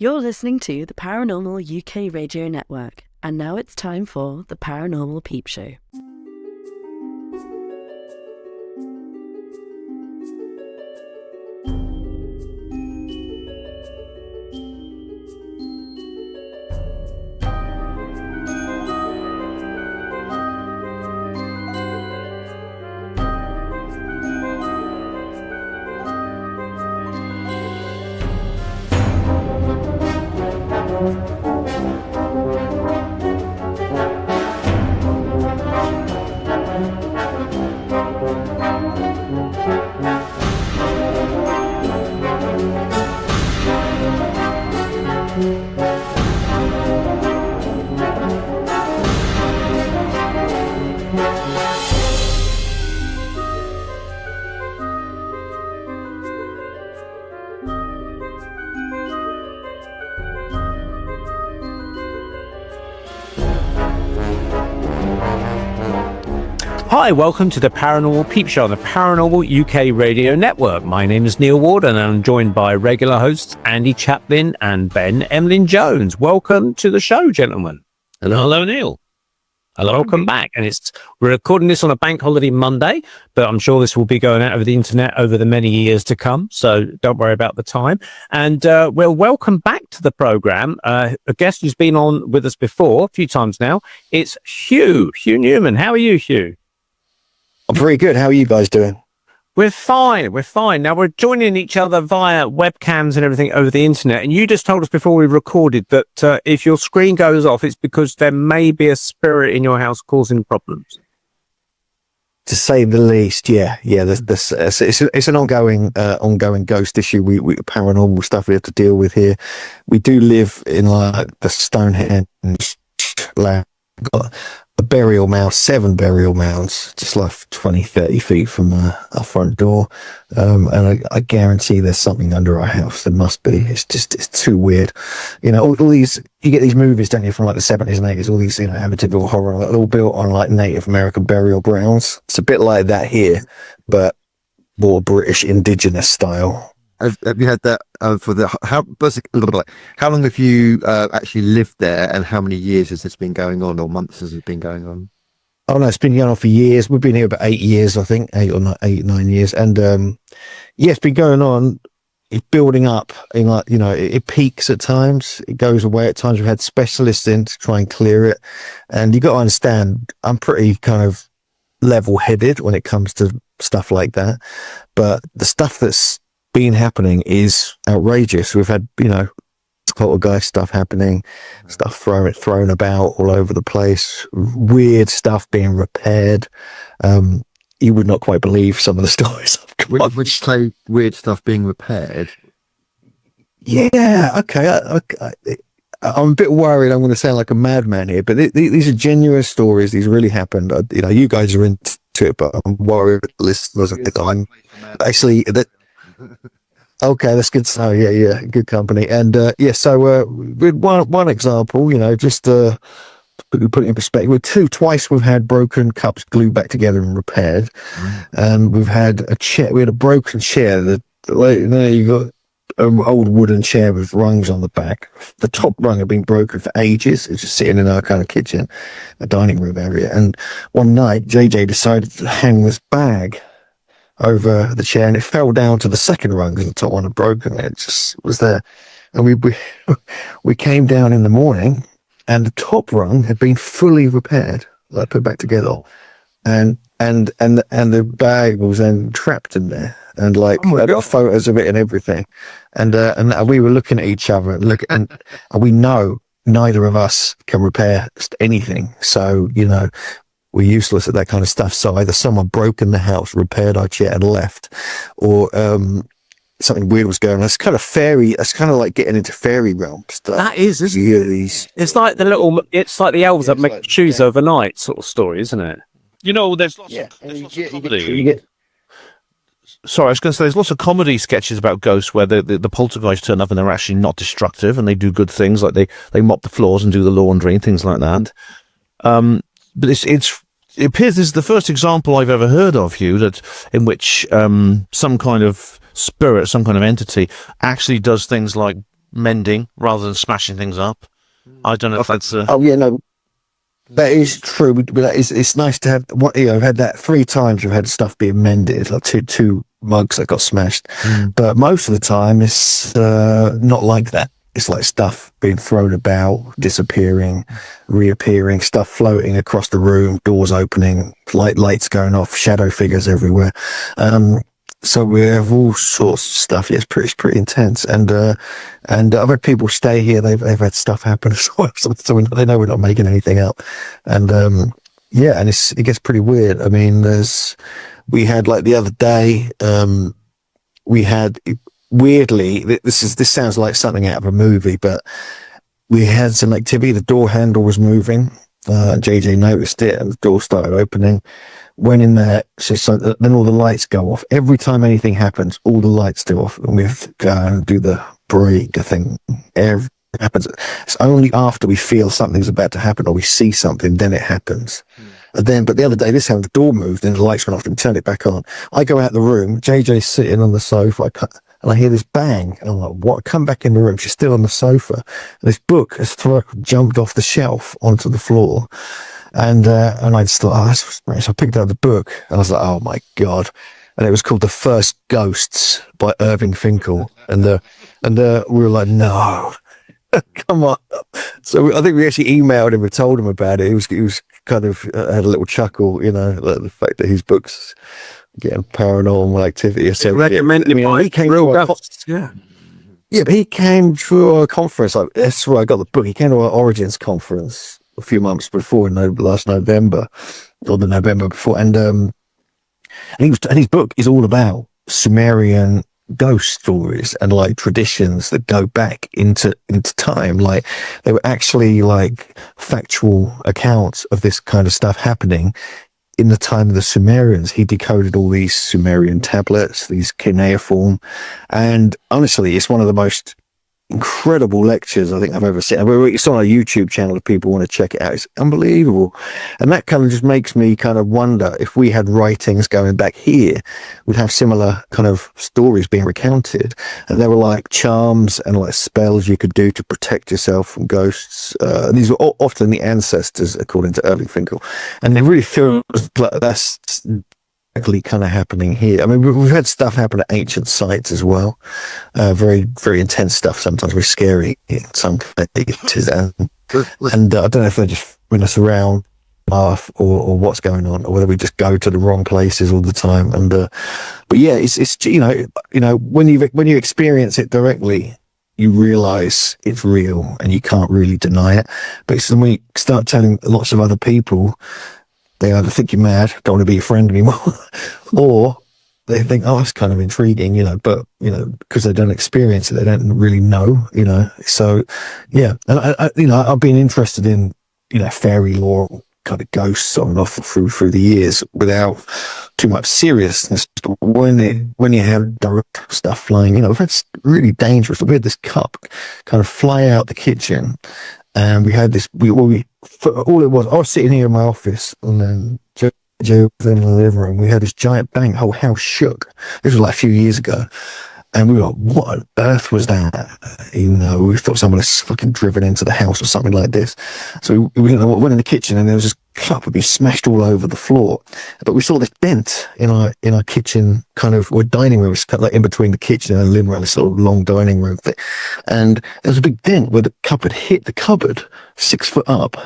You're listening to the Paranormal UK Radio Network, and now it's time for the Paranormal Peep Show. Hi, welcome to the Paranormal Peep Show on the Paranormal UK Radio Network. My name is Neil Ward and I'm joined by regular hosts Andy Chaplin and Ben Emlyn-Jones. Welcome to the show, gentlemen. And hello, Neil. Hello, welcome back. And we're recording this on a bank holiday Monday, but I'm sure this will be going out over the internet over the many years to come, so don't worry about the time. And well, welcome back to the program. A guest who's been on with us before, a few times now, it's Hugh Newman. How are you, Hugh? I'm very good. How are you guys doing? We're fine. Now, we're joining each other via webcams and everything over the internet. And you just told us before we recorded that if your screen goes off, it's because there may be a spirit in your house causing problems. To say the least, yeah. It's an ongoing ghost issue. We paranormal stuff we have to deal with here. We do live in like the Stonehenge land. Got a burial mound, 7 burial mounds, just like 20, 30 feet from our front door. And I guarantee there's something under our house. There must be. It's too weird. You know, all these, you get these movies, don't you, from like the 70s and 80s, all these, you know, Amityville horror, like, all built on like Native American burial grounds. It's a bit like that here, but more British indigenous style. Have you had that how long have you actually lived there, and how many years has this been going on, or months has it been going on? Oh no, it's been going on for years. We've been here about 8 years, I think, 9 years, and it's been going on. It's building up in, like, you know, it peaks at times, it goes away at times. We've had specialists in to try and clear it, and you got to understand, I'm pretty kind of level-headed when it comes to stuff like that, but the stuff that's been happening is outrageous. We've had, you know, poltergeist stuff happening, stuff thrown about all over the place, weird stuff being repaired. You would not quite believe some of the stories. Would you say weird stuff being repaired? Yeah, okay. I'm a bit worried I'm going to sound like a madman here, but these are genuine stories. These really happened. You know, you guys are into it, but I'm worried listeners at the time. Actually, that. Okay, that's good to know. Yeah, good company. And so with one example, you know, just to put it in perspective, twice we've had broken cups glued back together and repaired, and we've had a chair. We had a broken chair. You got an old wooden chair with rungs on the back. The top rung had been broken for ages. It's just sitting in our kind of kitchen, a dining room area. And one night, JJ decided to hang this bag over the chair, and it fell down to the second rung because the top one had broken. It just was there, and we came down in the morning, and the top rung had been fully repaired, like put back together, and the bag was then trapped in there, and like I got photos of it and everything, and we were looking at each other and we know neither of us can repair anything, so you know, we're useless at that kind of stuff. So either someone broke in the house, repaired our chair and left, or something weird was going on. It's kind of fairy. It's kind of like getting into fairy realm stuff. That is, isn't it? It's like the elves that make shoes overnight sort of story, isn't it? You know, there's lots of comedy. Sorry, I was going to say, there's lots of comedy sketches about ghosts where the poltergeist turn up and they're actually not destructive and they do good things, like they mop the floors and do the laundry and things like that. But it appears this is the first example I've ever heard of, Hugh, in which some kind of spirit, some kind of entity actually does things like mending rather than smashing things up. I don't know if that's Oh yeah, no, that is true. But it's nice to have. I've had that 3 times. We've had stuff being mended, like two mugs that got smashed. But most of the time, it's not like that. It's like stuff being thrown about, disappearing, reappearing, stuff floating across the room, doors opening, lights going off, shadow figures everywhere. So we have all sorts of stuff. Yeah, it's pretty intense. And I've had people stay here. They've had stuff happen as well. So they know we're not making anything up. And yeah, and it gets pretty weird. I mean, we had like the other day, we had. Weirdly, this sounds like something out of a movie, but we had some activity. The door handle was moving. JJ noticed it, and the door started opening. Went in there, so then all the lights go off. Every time anything happens, all the lights go off, and we have to go and do the break thing. Everything happens. It's only after we feel something's about to happen or we see something, then it happens. But the other day, this time the door moved and the lights went off and turned it back on. I go out the room, JJ's sitting on the sofa, and I hear this bang, and I'm like, what? I come back in the room, she's still on the sofa, and this book has jumped off the shelf onto the floor, and I just thought, oh, that's strange. So I picked up the book, and I was like, oh my God. And it was called The First Ghosts by Irving Finkel, and we were like, no, come on. So I think we actually emailed him and told him about it. He was kind of had a little chuckle, you know, like the fact that his book's getting paranormal activity. So recommended he came real to ghosts. Yeah, but he came to a conference. Like, that's where I got the book. He came to our Origins conference a few months before, last November or the November before, and his book is all about Sumerian ghost stories and like traditions that go back into time. Like they were actually like factual accounts of this kind of stuff happening in the time of the Sumerians. He decoded all these Sumerian tablets, these cuneiform, and honestly, it's one of the most incredible lectures I think I've ever seen. It's on our YouTube channel if people want to check it out. It's unbelievable. And that kind of just makes me kind of wonder if we had writings going back here, we'd have similar kind of stories being recounted. And there were like charms and like spells you could do to protect yourself from ghosts. These were often the ancestors, according to Irving Finkel. And they really feel like that's exactly kind of happening here. I mean, we've had stuff happen at ancient sites as well. Very, very intense stuff. Sometimes very scary in some cases. And I don't know if they're just when us around or what's going on, or whether we just go to the wrong places all the time. And but yeah, it's you know when you experience it directly, you realize it's real and you can't really deny it. But it's when you start telling lots of other people, they either think you're mad, don't want to be your friend anymore, or they think, oh, it's kind of intriguing, but, because they don't experience it, they don't really know, So, yeah. And, I've been interested in, fairy lore, kind of ghosts on and off through the years without too much seriousness. But when you have direct stuff flying, that's really dangerous. We had this cup kind of fly out the kitchen, and we had this, all it was, I was sitting here in my office, and then Joe was in the living room. We had this giant bang, whole house shook. This was like a few years ago. And we were like, what on earth was that? We thought someone had fucking driven into the house or something like this. So we went in the kitchen, and there was this cup had been smashed all over the floor. But we saw this dent in our kitchen, kind of, or dining room. It was kind of like in between the kitchen and the living room, this sort of long dining room thing. And there was a big dent where the cup had hit the cupboard 6 foot up,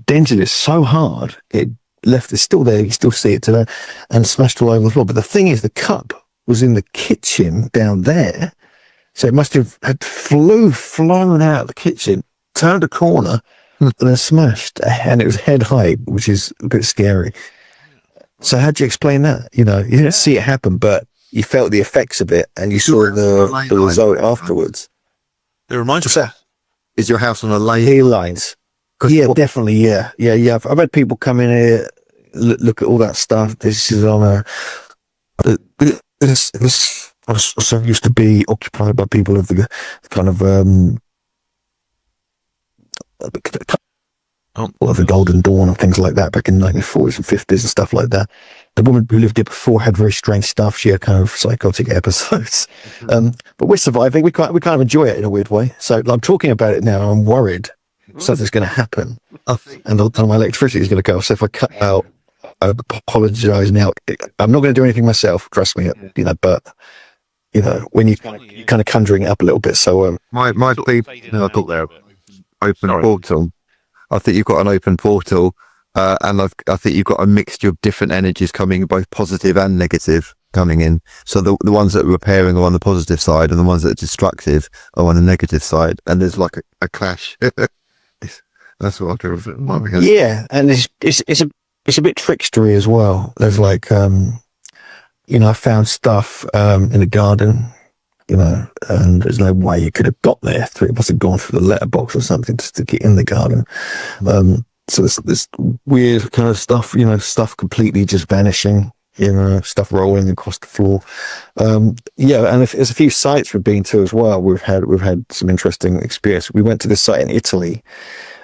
dented it so hard, it left it still there. You still see it today, and smashed all over the floor. But the thing is, the cup was in the kitchen down there, so it must have had flown out of the kitchen, turned a corner, and then smashed, and it was head height, which is a bit scary. So how do you explain that? You didn't see it happen, but you felt the effects of it, and you saw the result afterwards. It reminds me. Is your house on a ley lines? Yeah, definitely. Yeah. I've had people come in here, look at all that stuff. This is on a. This also used to be occupied by people of the kind of of the Golden Dawn and things like that back in the 1940s and 50s and stuff like that. The woman who lived here before had very strange stuff. She had kind of psychotic episodes. But we're surviving. We kind of enjoy it in a weird way. So I'm talking about it now. I'm worried something's going to happen. And my electricity is going to go. So if I cut out, I apologize now. I'm not going to do anything myself. Trust me, but when you kind of conjuring it up a little bit. So my belief, I thought there open portal. I think you've got an open portal, and I think you've got a mixture of different energies coming, both positive and negative, coming in. So the ones that are repairing are on the positive side, and the ones that are destructive are on the negative side. And there's like a clash. That's what I do with it. Yeah, and it's a bit trickstery as well. There's like I found stuff in the garden, and there's no way you could have got there. It must have gone through the letterbox or something just to get in the garden. So there's this weird kind of stuff, stuff completely just vanishing, stuff rolling across the floor. And there's a few sites we've been to as well. We've had some interesting experience. We went to this site in Italy,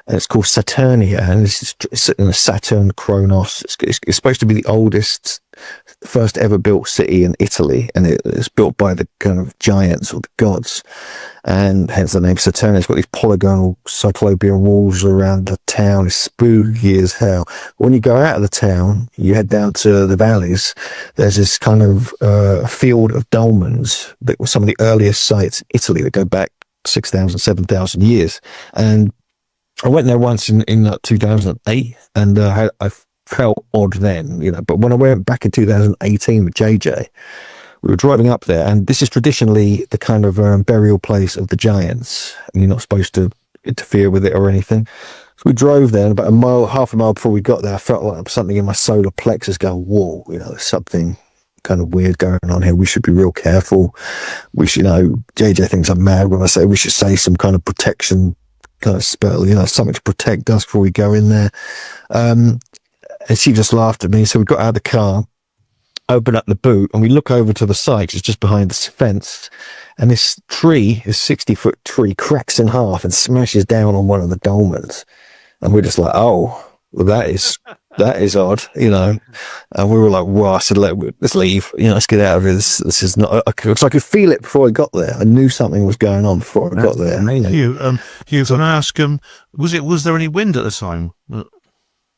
and it's called Saturnia, and it's in Saturn Kronos. It's supposed to be the oldest, first ever built city in Italy, and it's built by the kind of giants or the gods, and hence the name Saturnia. It's got these polygonal cyclopean walls around the town. It's spooky as hell. When you go out of the town, you head down to the valleys. There's this kind of field of dolmens that were some of the earliest sites in Italy that go back 6,000, 7,000 years, and I went there once in 2008, and I felt odd then, but when I went back in 2018 with JJ, we were driving up there, and this is traditionally the kind of burial place of the giants, and you're not supposed to interfere with it or anything. So we drove there, and about half a mile before we got there, I felt like something in my solar plexus going, whoa, there's something kind of weird going on here. We should be real careful. We should, JJ thinks I'm mad when I say we should say some kind of protection kind of spell, something to protect us before we go in there. And she just laughed at me. So we got out of the car, opened up the boot, and we look over to the side, 'cause it's just behind this fence. And this 60-foot tree, cracks in half and smashes down on one of the dolmens. And we're just like, oh, well, that is odd, And we were like, well, I said, let's leave, let's get out of here. This is not, because I could feel it before I got there. I knew something was going on before I got there. Hugh, can I ask, was there any wind at the time?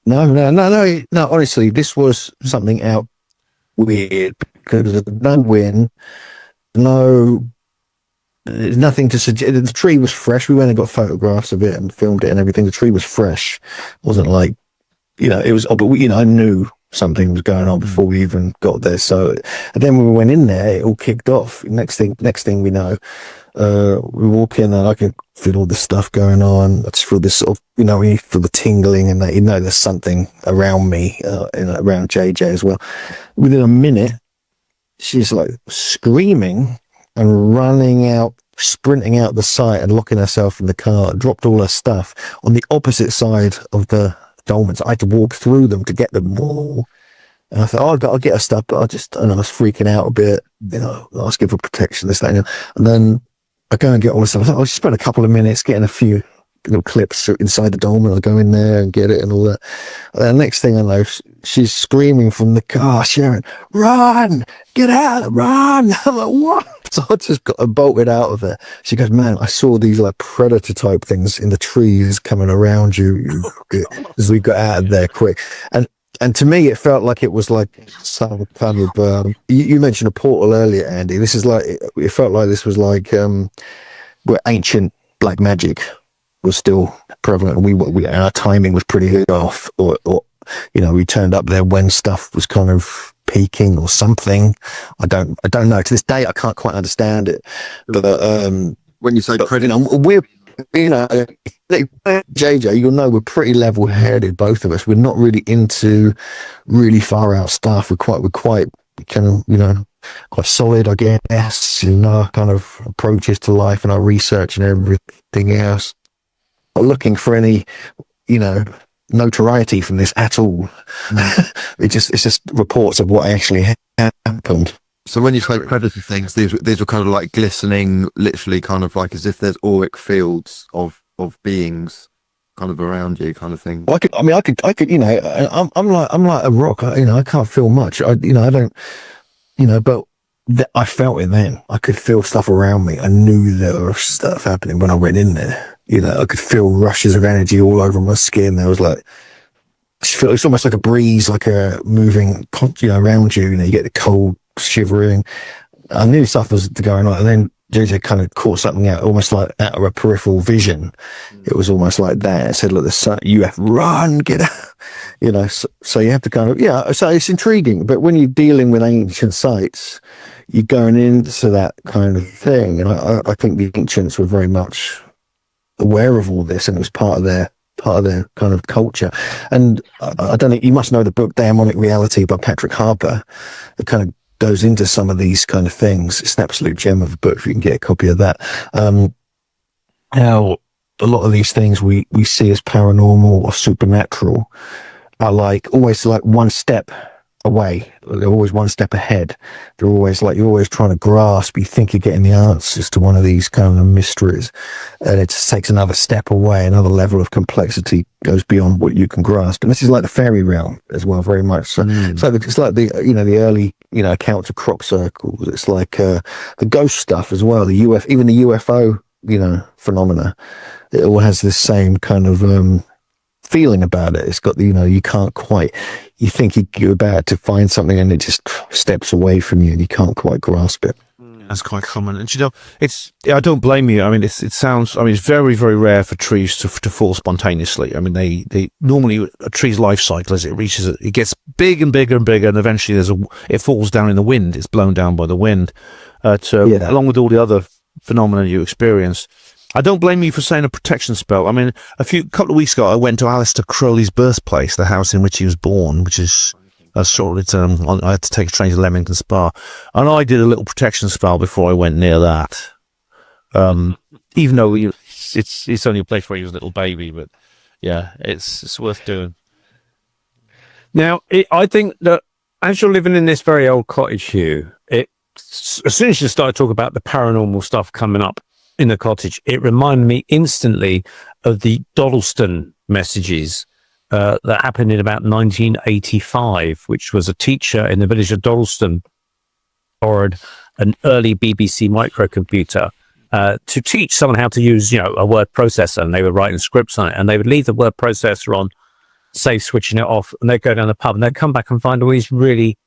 No. Honestly, this was something out weird, because there's no wind, there's nothing to suggest. The tree was fresh. We went and got photographs of it and filmed it and everything. The tree was fresh. It wasn't like, it was, but I knew something was going on before we even got there. So, and then when we went in there, it all kicked off. Next thing we know, we walk in and I can feel all this stuff going on. I just feel this sort of, you feel the tingling, and that, there's something around me, around JJ as well. Within a minute, she's like screaming and running out, sprinting out the site and locking herself in the car, dropped all her stuff on the opposite side of the dolmens. I had to walk through them to get them all. And I thought, I'll get her stuff, but I was freaking out a bit, asking for protection, this, that, and then I go and get all this stuff. I thought, I'll just spend a couple of minutes getting a few little clips inside the dolmen. I'll go in there and get it and all that. And then the next thing I know, she's screaming from the car, Sharon, run, get out, run. I'm like, what? So I just got bolted out of it. She goes, man, I saw these like predator type things in the trees coming around you as we got out of there quick. And to me, it felt like it was like some kind of, you mentioned a portal earlier, Andy. This is like, it felt like this was like where ancient black magic was still prevalent, and our timing was pretty off, or we turned up there when stuff was kind of peaking or something. I don't know. To this day, I can't quite understand it. But when you say predator, we're JJ, you'll know we're pretty level-headed, both of us. We're not really into really far out stuff. We're quite kind of quite solid, I guess, in our kind of approaches to life and our research and everything else. Not looking for any, notoriety from this at all. It's just reports of what actually happened. So when you say predator things, these were kind of like glistening, literally kind of like as if there's auric fields of beings kind of around you, kind of thing. I could, I'm like a rock. I can't feel much. I don't, but I felt it then. I could feel stuff around me. I knew there was stuff happening when I went in there. I could feel rushes of energy all over my skin. There was like, it's almost like a breeze, like a moving, around you. You get the cold shivering. I knew stuff was going on, and then JJ kind of caught something out, almost like out of a peripheral vision. It was almost like that. It said, "Look, the sun, you have to run, get out." So you have to kind of, so it's intriguing. But when you're dealing with ancient sites, you're going into that kind of thing, and I think the ancients were very much aware of all this, and it was part of their kind of culture. And I don't know, you must know the book Demonic Reality by Patrick Harper. It kind of goes into some of these kind of things. It's an absolute gem of a book if you can get a copy of that. How a lot of these things we see as paranormal or supernatural are always one step away. They're always one step ahead. They're always you're always trying to grasp. You think you're getting the answers to one of these kind of mysteries, and it just takes another step away. Another level of complexity goes beyond what you can grasp. And this is like the fairy realm as well, very much. So it's like the the early accounts of crop circles. It's like the ghost stuff as well. Even the UFO phenomena. It all has this same kind of feeling about it. It's got you can't quite, you think you're about to find something and it just steps away from you and you can't quite grasp it. That's quite common. And I don't blame you. I mean, it sounds, it's very, very rare for trees to fall spontaneously. I mean, they normally, a tree's life cycle, as it gets big and bigger and bigger, and eventually it falls down in the wind. It's blown down by the wind, along with all the other phenomena you experience. I don't blame you for saying a protection spell. I mean, couple of weeks ago, I went to Aleister Crowley's birthplace, the house in which he was born, which is I had to take a train to Leamington Spa, and I did a little protection spell before I went near that. Even though it's only a place where he was a little baby, but yeah, it's worth doing. Now, I think that as you're living in this very old cottage, Hugh, as soon as you started talking about the paranormal stuff coming up in the cottage, it reminded me instantly of the Doddleston messages that happened in about 1985, which was a teacher in the village of Doddleston borrowed an early BBC microcomputer to teach someone how to use, a word processor, and they were writing scripts on it, and they would leave the word processor on, say switching it off, and they'd go down the pub and they'd come back and find all these really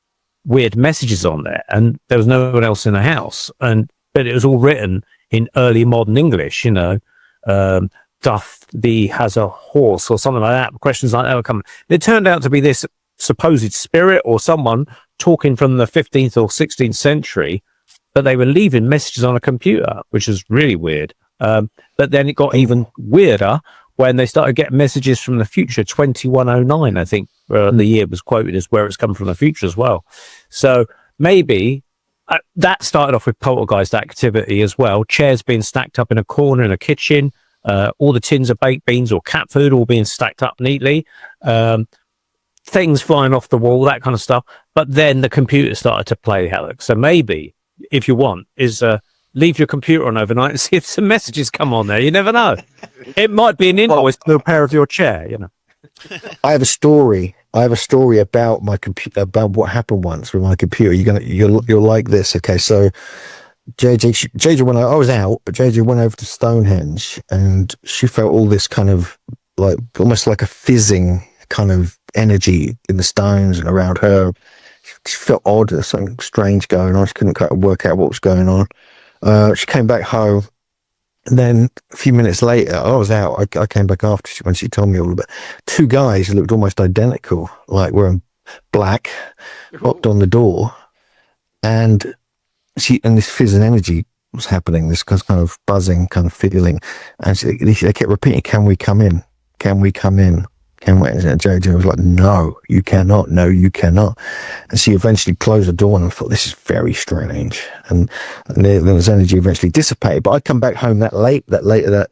weird messages on there, and there was no one else in the house, but it was all written in early modern English, doth thee has a horse or something like that. Questions like that were coming. It turned out to be this supposed spirit or someone talking from the 15th or 16th century, but they were leaving messages on a computer, which is really weird. But then it got even weirder when they started getting messages from the future, 2109, I think the year was quoted as where it's come from the future as well. So maybe that started off with poltergeist activity as well. Chairs being stacked up in a corner in a kitchen, all the tins of baked beans or cat food all being stacked up neatly, things flying off the wall, that kind of stuff. But then the computer started to play havoc. So maybe, if you want, leave your computer on overnight and see if some messages come on there. You never know. It might be an invoice to repair of your chair, I have a story. About my computer, about what happened once with my computer. You'll like this. Okay, so JJ when I was out, but JJ went over to Stonehenge, and she felt all this kind of almost like a fizzing kind of energy in the stones and around her. She felt odd. There's something strange going on. She couldn't quite work out what was going on. She came back home. And then a few minutes later, I was out. I came back after when she told me all about it. Two guys who looked almost identical, wearing black, knocked on the door, and this fizz and energy was happening. This kind of buzzing, kind of feeling, and they kept repeating, "Can we come in? Can we come in? Can we?" And JJ was like, "No, you cannot. No, you cannot." And she eventually closed the door, and I thought, this is very strange. And there was energy eventually dissipated. But I'd come back home that later that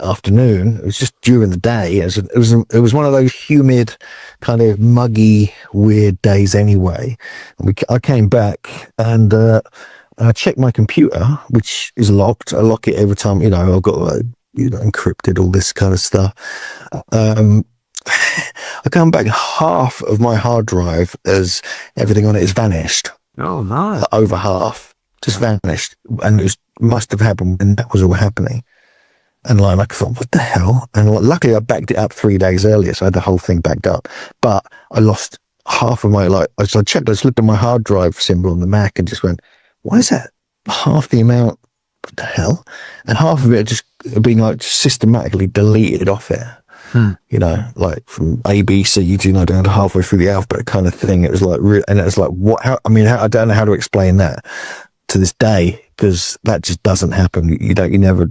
afternoon. It was just during the day. It was one of those humid, kind of muggy, weird days anyway. And I came back and I checked my computer, which is locked. I lock it every time. I've got encrypted, all this kind of stuff. I come back, half of my hard drive as everything on it is vanished. Oh, no. Over half just vanished, and it must have happened when that was all happening. And I thought, what the hell? And luckily I backed it up 3 days earlier, so I had the whole thing backed up. But I lost half of my, I checked, I just looked at my hard drive symbol on the Mac and just went, why is that half the amount? What the hell? And half of it just being systematically deleted off it. From A, B, C, down to halfway through the alphabet kind of thing. It was and it was what? How? I mean, I don't know how to explain that to this day, because that just doesn't happen.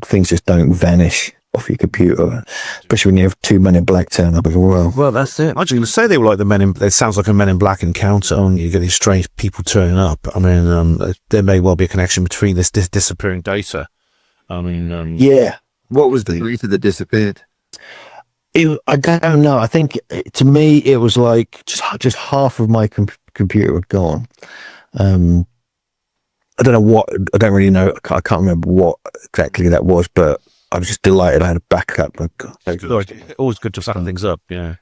Things just don't vanish off your computer, especially when you have 2 Men in Black turn up as well. Well, that's it. I was going to say they were like the Men in. It sounds like a Men in Black encounter. You get these strange people turning up. I mean, there may well be a connection between this disappearing data. I mean, yeah. What was the reason that disappeared? I don't know. I think to me it was like just half of my computer had gone. I don't know what. I don't really know. I can't remember what exactly that was, but I was just delighted I had a backup. Always good to suck things up. Yeah.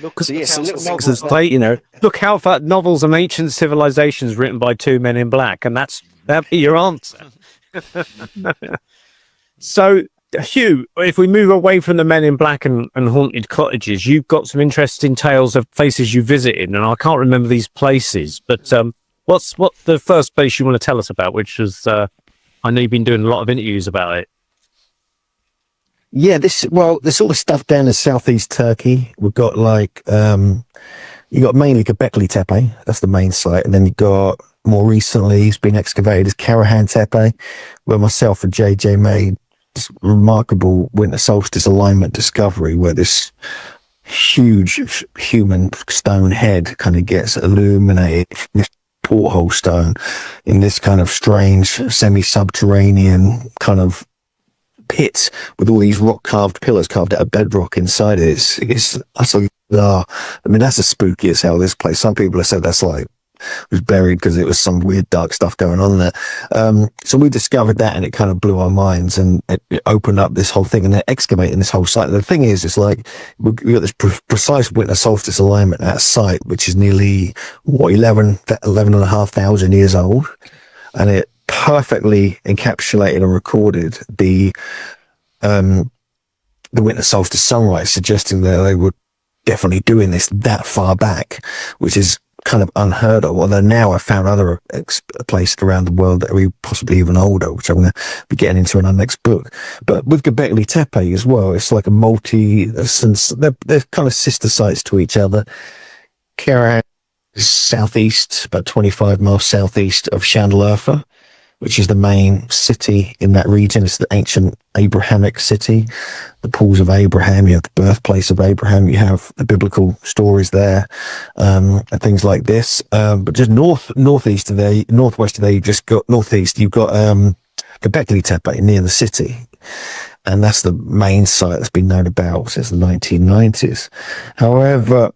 Look, look how far novels of ancient civilizations written by 2 Men in Black, and that'd be your answer. So, Hugh, if we move away from the Men in Black and haunted cottages, you've got some interesting tales of places you visited, and I can't remember these places, but what's the first place you want to tell us about, which is, I know you've been doing a lot of interviews about it. Yeah, there's all the stuff down in southeast Turkey. We've got you got mainly Gobekli Tepe, that's the main site, and then you got, more recently, it's been excavated as Karahan Tepe, where myself and JJ made this remarkable winter solstice alignment discovery, where this huge human stone head kind of gets illuminated, this porthole stone in this kind of strange semi-subterranean kind of pit with all these rock carved pillars carved out of bedrock inside it. It's utterly bizarre. I mean, that's as spooky as hell, this place. Some people have said that's it was buried because it was some weird dark stuff going on there. So we discovered that, and it kind of blew our minds, and it opened up this whole thing, and they're excavating this whole site. The thing is, it's like we got this precise winter solstice alignment at a site which is nearly 11,500 years old, and it perfectly encapsulated and recorded the winter solstice sunrise, suggesting that they were definitely doing this that far back, which is kind of unheard of. Although now I've found other places around the world that are possibly even older, which I'm going to be getting into in our next book. But with Gobekli Tepe as well, it's like they're kind of sister sites to each other. Karahan is southeast, about 25 miles southeast of Şanlıurfa, which is the main city in that region. It's the ancient Abrahamic city, the pools of Abraham. You have the birthplace of Abraham. You have the biblical stories there, and things like this. But just northwest of there, you've just got Gobekli Tepe near the city. And that's the main site that's been known about since the 1990s. However,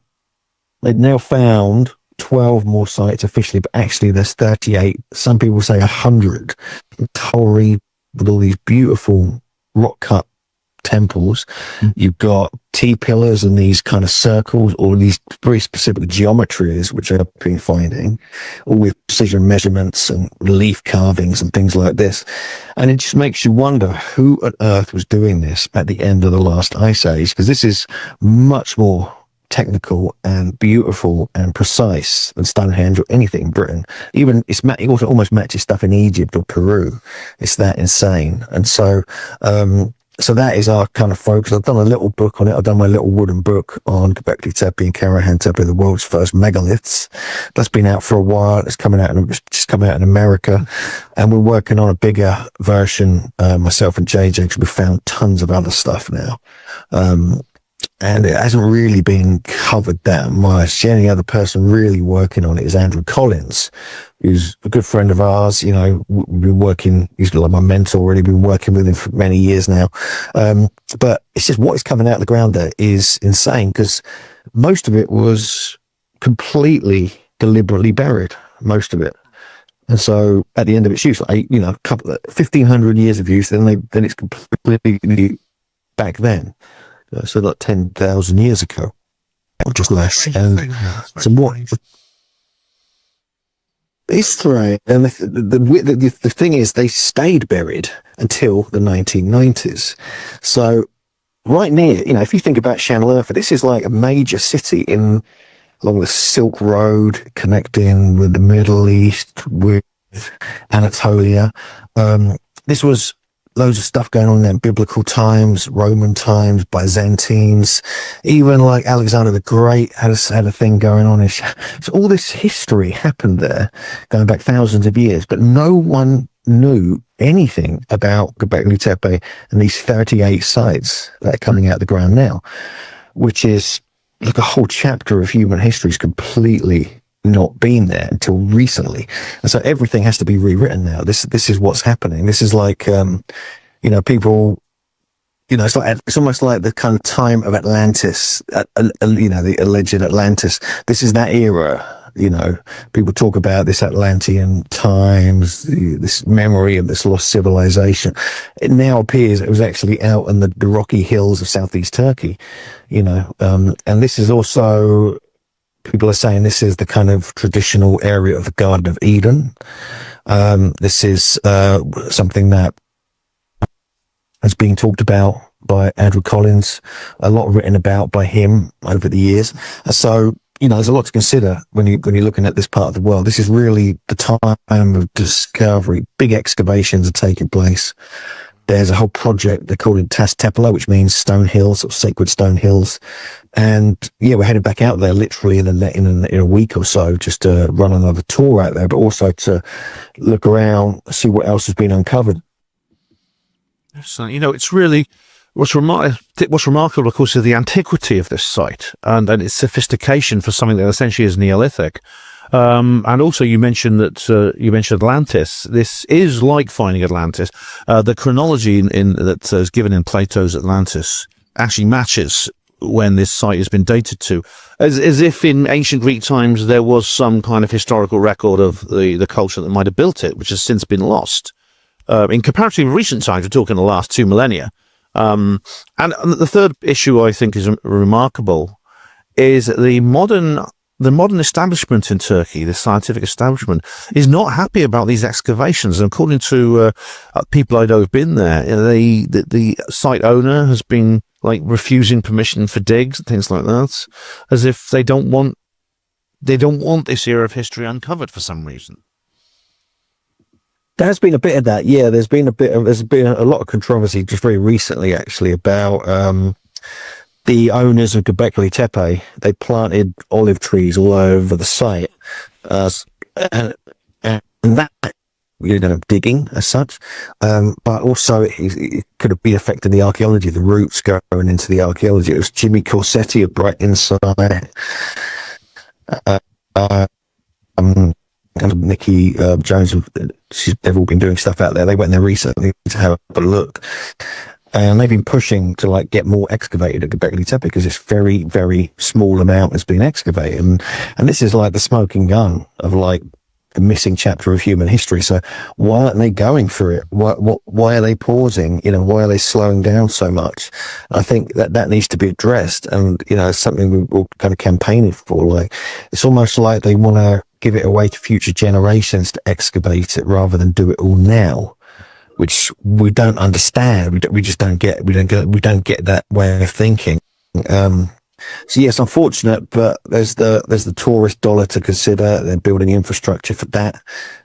they've now found 12 more sites officially, but actually there's 38. Some people say 100 in Torre, with all these beautiful rock cut temples. You've got T-pillars and these kind of circles, or these very specific geometries, which I've been finding, all with precision measurements and relief carvings and things like this. And it just makes you wonder who on earth was doing this at the end of the last ice age, because this is much more technical and beautiful and precise than Stonehenge or anything in Britain. Even it also almost matches stuff in Egypt or Peru. It's that insane. And so that is our kind of focus. I've done a little book on it. I've done my little wooden book on Gobekli Tepe and Karahan Tepe, the world's first megaliths. That's been out for a while. It's just coming out in America, and we're working on a bigger version, myself and JJ, because we've found tons of other stuff now. And it hasn't really been covered that much. The only other person really working on it is Andrew Collins, who's a good friend of ours. You know, we've been working, he's like my mentor, already been working with him for many years now. But it's just what is coming out of the ground there is insane, because most of it was completely deliberately buried, most of it. And so at the end of its use, like, you know, a couple of 1,500 years of use, then it's completely back then. So like 10,000 years ago, or just less. And so what? It's strange. And the thing is, they stayed buried until the 1990s. So right near, you know, if you think about Shanliurfa, this is like a major city along the Silk Road, connecting with the Middle East, with Anatolia. This was loads of stuff going on in biblical times, Roman times, Byzantines, even like Alexander the Great had a thing going on. So all this history happened there, going back thousands of years, but no one knew anything about Gobekli Tepe and these 38 sites that are coming out of the ground now, which is like a whole chapter of human history is completely not been there until recently. And so everything has to be rewritten now. This is what's happening. This is like, you know, people, you know, it's almost like the kind of time of Atlantis, you know, the alleged Atlantis. This is that era. You know, people talk about this Atlantean times, this memory of this lost civilization. It now appears it was actually out in the rocky hills of southeast Turkey, you know, and this is also, people are saying this is the kind of traditional area of the Garden of Eden. This is something that has been talked about by Andrew Collins, a lot written about by him over the years. So, you know, there's a lot to consider when you're looking at this part of the world. This is really the time of discovery. Big excavations are taking place. There's a whole project, they're called Tas Tepala, which means stone hills, or sacred stone hills. And yeah, we're headed back out there literally in a week or so, just to run another tour out there, but also to look around, see what else has been uncovered. So, you know, it's really what's remarkable, of course, is the antiquity of this site and its sophistication for something that essentially is Neolithic. And also you mentioned Atlantis. This is like finding Atlantis. The chronology that is given in Plato's Atlantis actually matches when this site has been dated to, as if in ancient Greek times there was some kind of historical record of the culture that might have built it, which has since been lost. In comparatively recent times, we're talking the last 2 millennia. And the third issue I think is remarkable is the modern establishment in Turkey, the scientific establishment, is not happy about these excavations. And according to people I know who've been there, the site owner has been like refusing permission for digs and things like that, as if they don't want this era of history uncovered for some reason. There's been a bit of that, yeah. There's been a lot of controversy just very recently, actually, about the owners of Gobekli Tepe. They planted olive trees all over the site, and that, you know, digging as such, but also it could have been affecting the archaeology, the roots going into the archaeology. It was Jimmy Corsetti of Bright Insight. And Nikki Jones, they've all been doing stuff out there. They went there recently to have a look, and they've been pushing to like get more excavated at Gobekli Tepe because this very, very small amount has been excavated, and this is like the smoking gun of like the missing chapter of human history. So why aren't they going for it? Why are they pausing? You know, why are they slowing down so much? I think that needs to be addressed, and you know, it's something we're kind of campaigning for. Like, it's almost like they want to give it away to future generations to excavate it rather than do it all now, which we don't understand. We just don't get. We don't get that way of thinking. So yes, unfortunate, but there's the tourist dollar to consider. They're building infrastructure for that.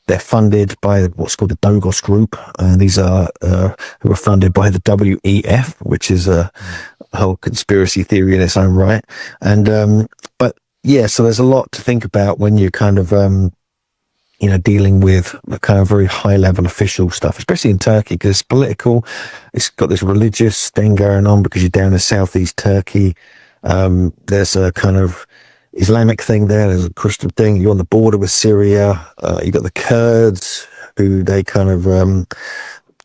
They're funded by what's called the Dogos Group. These are who are funded by the WEF, which is a whole conspiracy theory in its own right. And but yeah, so there's a lot to think about when you're kind of you know, dealing with a kind of very high level official stuff, especially in Turkey, because it's political. It's got this religious thing going on because you're down in southeast Turkey. There's a kind of Islamic thing there. There's a Christian thing. You're on the border with Syria. You got the Kurds, who they kind of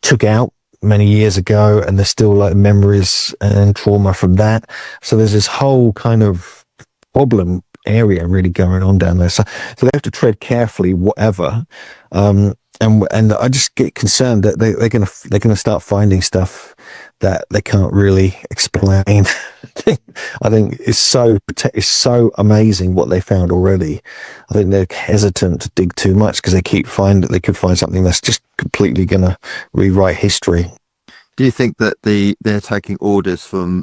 took out many years ago, and there's still like memories and trauma from that. So there's this whole kind of problem area really going on down there. So they have to tread carefully, whatever. And I just get concerned that they're gonna start finding stuff that they can't really explain. I think it's so amazing what they found already. I think they're hesitant to dig too much because they could find something that's just completely gonna rewrite history. Do you think that they're taking orders from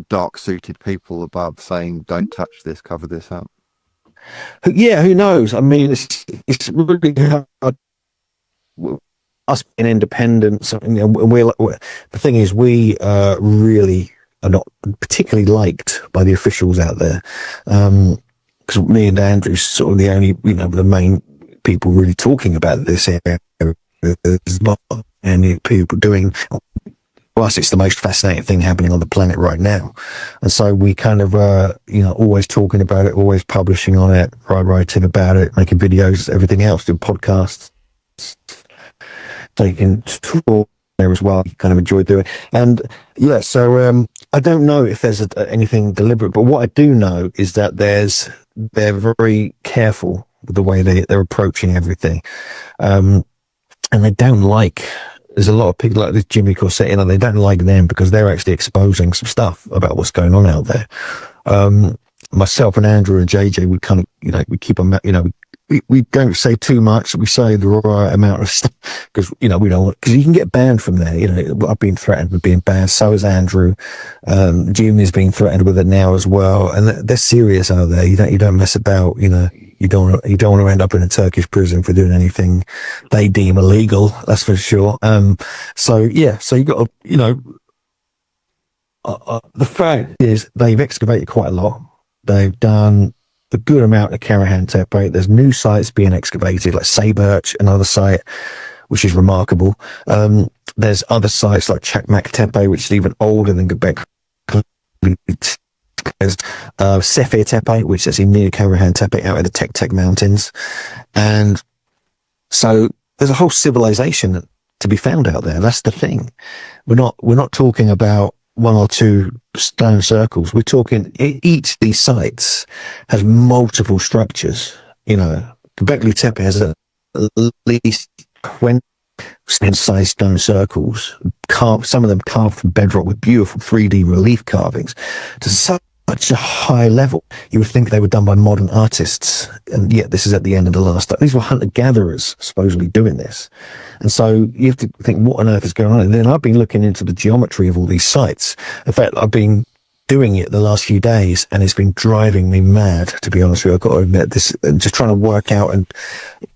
dark suited people above saying, "Don't touch this, cover this up"? Yeah, who knows? I mean, it's really hard. Us being independent, so, you know, the thing is, we really are not particularly liked by the officials out there, because me and Andrew's sort of the only, you know, the main people really talking about this area. There's not any people doing. For us, it's the most fascinating thing happening on the planet right now, and so we kind of, you know, always talking about it, always publishing on it, writing about it, making videos, everything else, doing podcasts. Taking tour there as well, kind of enjoy doing. And yeah, so I don't know if there's anything deliberate, but what I do know is that they're very careful with the way they're approaching everything, and they don't like. There's a lot of people like this Jimmy Corsetti, and they don't like them because they're actually exposing some stuff about what's going on out there. Myself and Andrew and JJ, we kind of, you know, we keep them, you know. We don't say too much. We say the right amount of stuff because, you know, we don't want, because you can get banned from there. You know, I've been threatened with being banned. So is Andrew. Jimmy's being threatened with it now as well. And they're serious out there. You don't mess about. You know, you don't want to end up in a Turkish prison for doing anything they deem illegal. That's for sure. So yeah. So you got to, you know, the fact is they've excavated quite a lot. They've done a good amount of Karahan Tepe. There's new sites being excavated, like Saberch, another site, which is remarkable. There's other sites like Chakmak Tepe, which is even older than Gobekli. There's Tepe, which is near Karahan Tepe, out in the Tek Mountains. And so there's a whole civilization to be found out there. That's the thing. We're not talking about one or two stone circles. We're talking, each of these sites has multiple structures. You know, Gobekli Tepe has at least 20 sized stone circles, some of them carved from bedrock with beautiful 3D relief carvings to such a high level. You would think they were done by modern artists, and yet this is at the end of the last. These were hunter-gatherers supposedly doing this, and so you have to think, what on earth is going on? And then I've been looking into the geometry of all these sites. In fact, I've been doing it the last few days, and it's been driving me mad, to be honest with you. I've got to admit this, just trying to work out and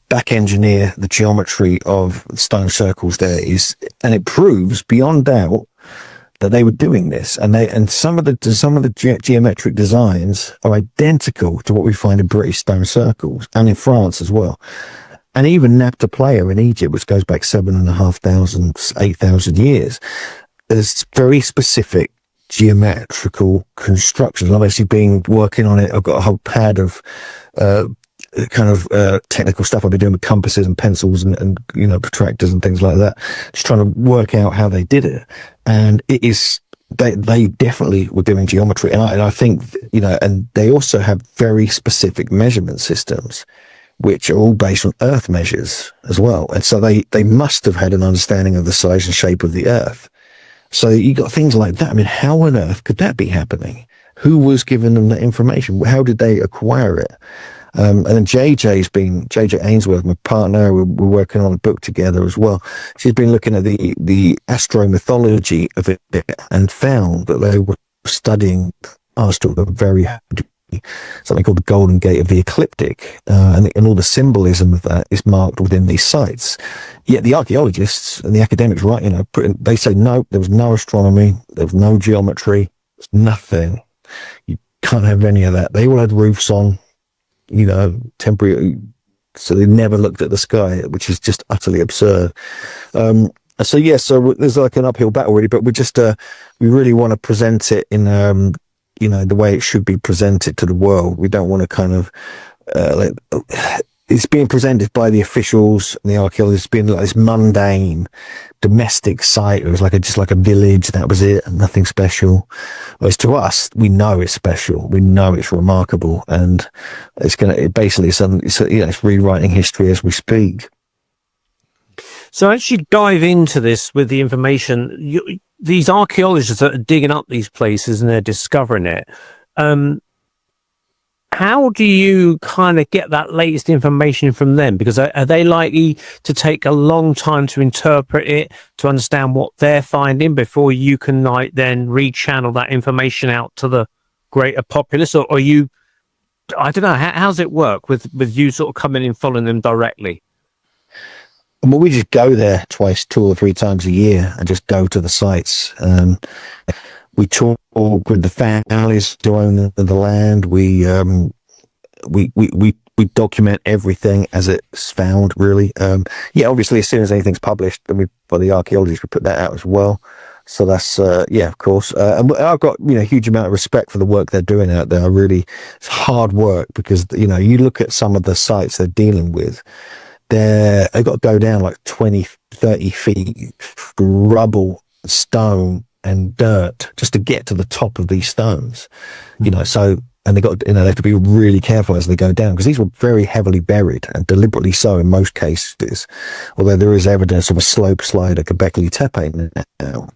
back engineer the geometry of stone circles there is, and it proves beyond doubt that they were doing this, and some of the geometric designs are identical to what we find in British stone circles and in France as well, and even Nabta Playa in Egypt, which goes back 7,500, 8,000 years. There's very specific geometrical constructions. I've actually been working on it. I've got a whole pad of technical stuff I've been doing with compasses and pencils and you know, protractors and things like that, just trying to work out how they did it. And it is, they definitely were doing geometry, and I think, you know, and they also have very specific measurement systems which are all based on earth measures as well, and so they must have had an understanding of the size and shape of the earth. So you got things like that. I mean, how on earth could that be happening? Who was giving them that information? How did they acquire it? And then JJ Ainsworth, my partner, we're working on a book together as well. She's been looking at the astromythology of it and found that they were studying astral at a very something called the Golden Gate of the Ecliptic, and all the symbolism of that is marked within these sites. Yet the archaeologists and the academics, right, you know, they say no, there was no astronomy, there was no geometry, there's nothing. You can't have any of that. They all had roofs on, you know, temporary, so they never looked at the sky, which is just utterly absurd. So there's like an uphill battle really, but we really want to present it in you know, the way it should be presented to the world. We don't want to kind of it's being presented by the officials and the archaeologists being like this mundane domestic site. It was like just like a village. That was it, and nothing special. Whereas to us, we know it's special. We know it's remarkable, and it's rewriting history as we speak. So as you dive into this with the information, these archaeologists that are digging up these places and they're discovering it, how do you kind of get that latest information from them? Because are they likely to take a long time to interpret it, to understand what they're finding before you can like then rechannel that information out to the greater populace? Or are you, I don't know, how's it work with you sort of coming in, following them directly? Well, we just go there twice, 2 or 3 times a year, and just go to the sites. We talk with the families who own the land. We document everything as it's found. Really, obviously, as soon as anything's published, then for the archaeologists, we put that out as well. So that's of course. And I've got a huge amount of respect for the work they're doing out there. It's hard work because you look at some of the sites they're dealing with. They've got to go down like 20, 30 feet, rubble, stone, and dirt just to get to the top of these stones. So, and they have to be really careful as they go down because these were very heavily buried, and deliberately so in most cases. Although there is evidence of a slope slide at Gobekli Tepe now.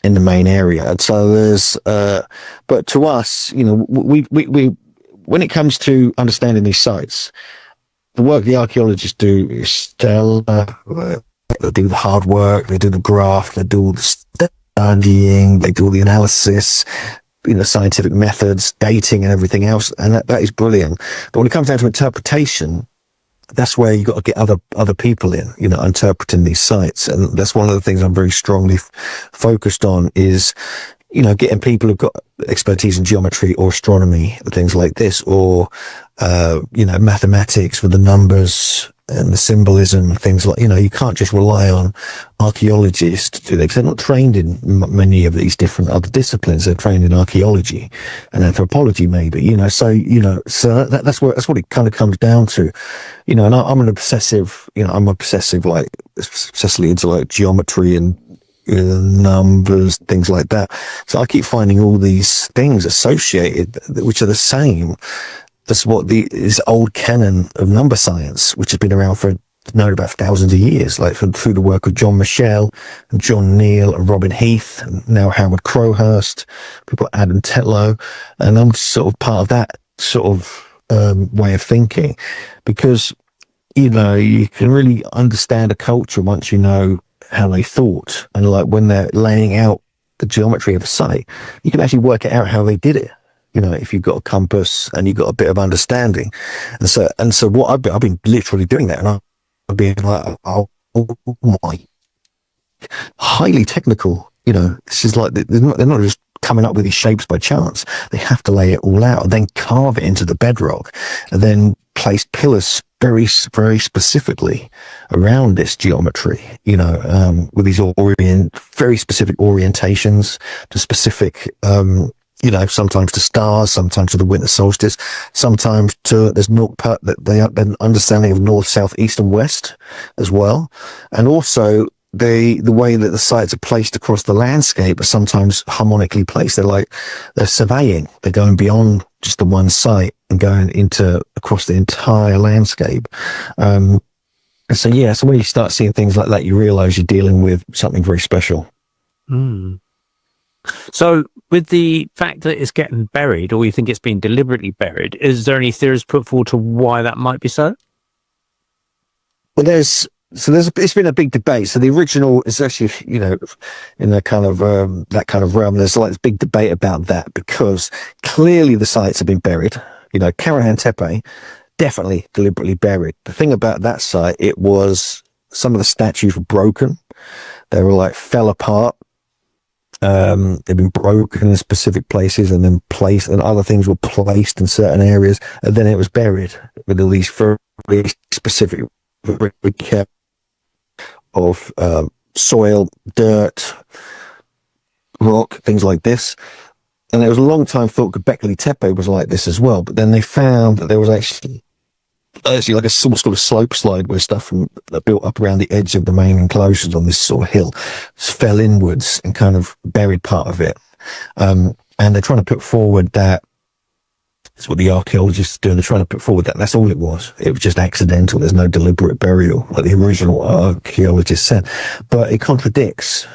In the main area, and so there's. But to us, we when it comes to understanding these sites, the work the archaeologists do is stellar. They do the hard work, they do the graft, they do all the studying, they do all the analysis, scientific methods, dating and everything else, and that is brilliant. But when it comes down to interpretation, that's where you got to get other people in, interpreting these sites. And that's one of the things I'm very strongly focused on is, getting people who've got expertise in geometry or astronomy, things like this, or, mathematics with the numbers and the symbolism, things like, you can't just rely on archaeologists to do that because they're not trained in many of these different other disciplines. They're trained in archaeology and anthropology, maybe, so that's what it kind of comes down to, and I'm an obsessive, obsessively into like geometry and numbers, things like that. So I keep finding all these things associated, which are the same. That's what is old canon of number science, which has been around for about thousands of years, like through the work of John Michel and John Neal and Robin Heath, and now Howard Crowhurst, people like Adam Tetlow, and I'm sort of part of that sort of way of thinking, because you can really understand a culture once you know how they thought, and like when they're laying out the geometry of a site, you can actually work it out how they did it. If you've got a compass and you've got a bit of understanding, and so what I've been literally doing that, and I've been like, oh my, highly technical. This is like they're not just coming up with these shapes by chance. They have to lay it all out and then carve it into the bedrock, and then place pillars very, very specifically around this geometry. With these very specific orientations to specific. Sometimes to stars, sometimes to the winter solstice, sometimes to there's they have an understanding of north, south, east, and west as well, and also the way that the sites are placed across the landscape are sometimes harmonically placed. They're surveying. They're going beyond just the one site and going across the entire landscape. So when you start seeing things like that, you realise you're dealing with something very special. Mm. So with the fact that it's getting buried, or you think it's been deliberately buried, is there any theories put forward to why that might be so? Well, it's been a big debate. So the original is actually, in that kind of realm, there's like this big debate about that, because clearly the sites have been buried. Karahan Tepe, definitely deliberately buried. The thing about that site, it was some of the statues were broken. They were fell apart. They've been broken in specific places and then placed, and other things were placed in certain areas, and then it was buried with all these very specific care of soil, dirt, rock, things like this. And there was a long time thought Gobekli Tepe was like this as well, but then they found that there was actually actually like a sort of slope slide where stuff that built up around the edge of the main enclosures on this sort of hill fell inwards and kind of buried part of it. And they're trying to put forward that it's what the archaeologists are doing. They're trying to put forward that that's all it was. It was just accidental. There's no deliberate burial, like the original archaeologists said. But it contradicts